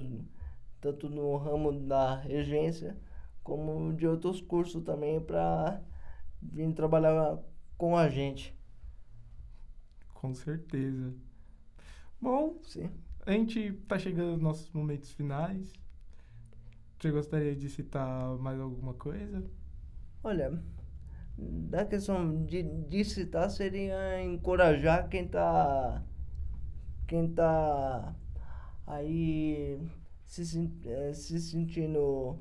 tanto no ramo da regência como de outros cursos também, para vir trabalhar com a gente. Com certeza. Bom, Sim. a gente tá chegando nos nossos momentos finais. Você gostaria de citar mais alguma coisa? Olha, da questão de citar seria encorajar quem tá aí se sentindo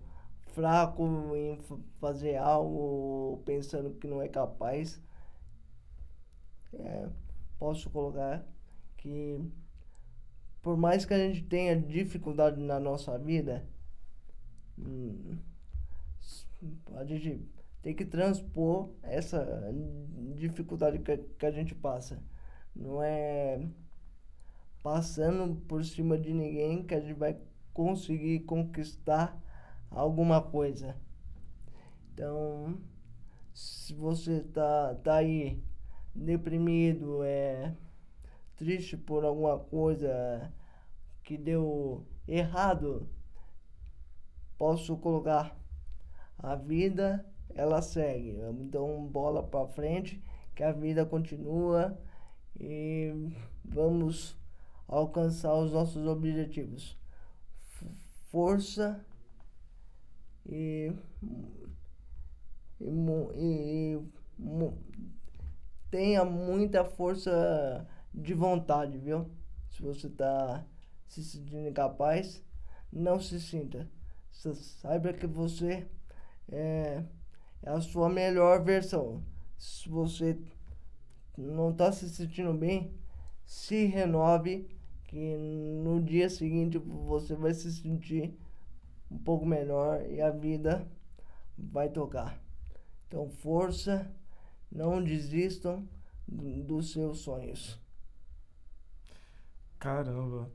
fraco em fazer algo, pensando que não é capaz. posso colocar que por mais que a gente tenha dificuldade na nossa vida, a gente tem que transpor essa dificuldade que a gente passa. Não é passando por cima de ninguém que a gente vai conseguir conquistar alguma coisa. Então, se você tá aí deprimido, triste por alguma coisa que deu errado, posso colocar: a vida, ela segue. Então, bola para frente, que a vida continua e vamos alcançar os nossos objetivos. Força e tenha muita força de vontade, viu? Se você está se sentindo incapaz, não se sinta. Saiba que você é a sua melhor versão. Se você não está se sentindo bem, se renove, que no dia seguinte você vai se sentir um pouco melhor e a vida vai tocar. Então, força, não desistam dos seus sonhos. Caramba.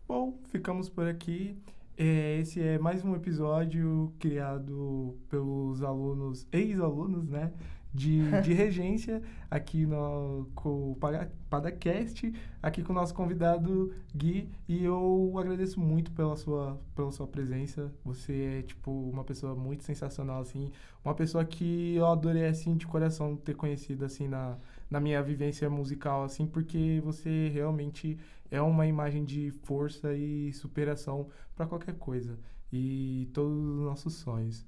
Bom, ficamos por aqui. Esse é mais um episódio criado pelos alunos, ex-alunos, né? De regência, aqui com o PadaCast, aqui com o nosso convidado Gui, e eu agradeço muito pela sua presença. Você é, tipo, uma pessoa muito sensacional, assim, uma pessoa que eu adorei, assim, de coração ter conhecido, assim, na minha vivência musical, assim, porque você realmente é uma imagem de força e superação para qualquer coisa, e todos os nossos sonhos.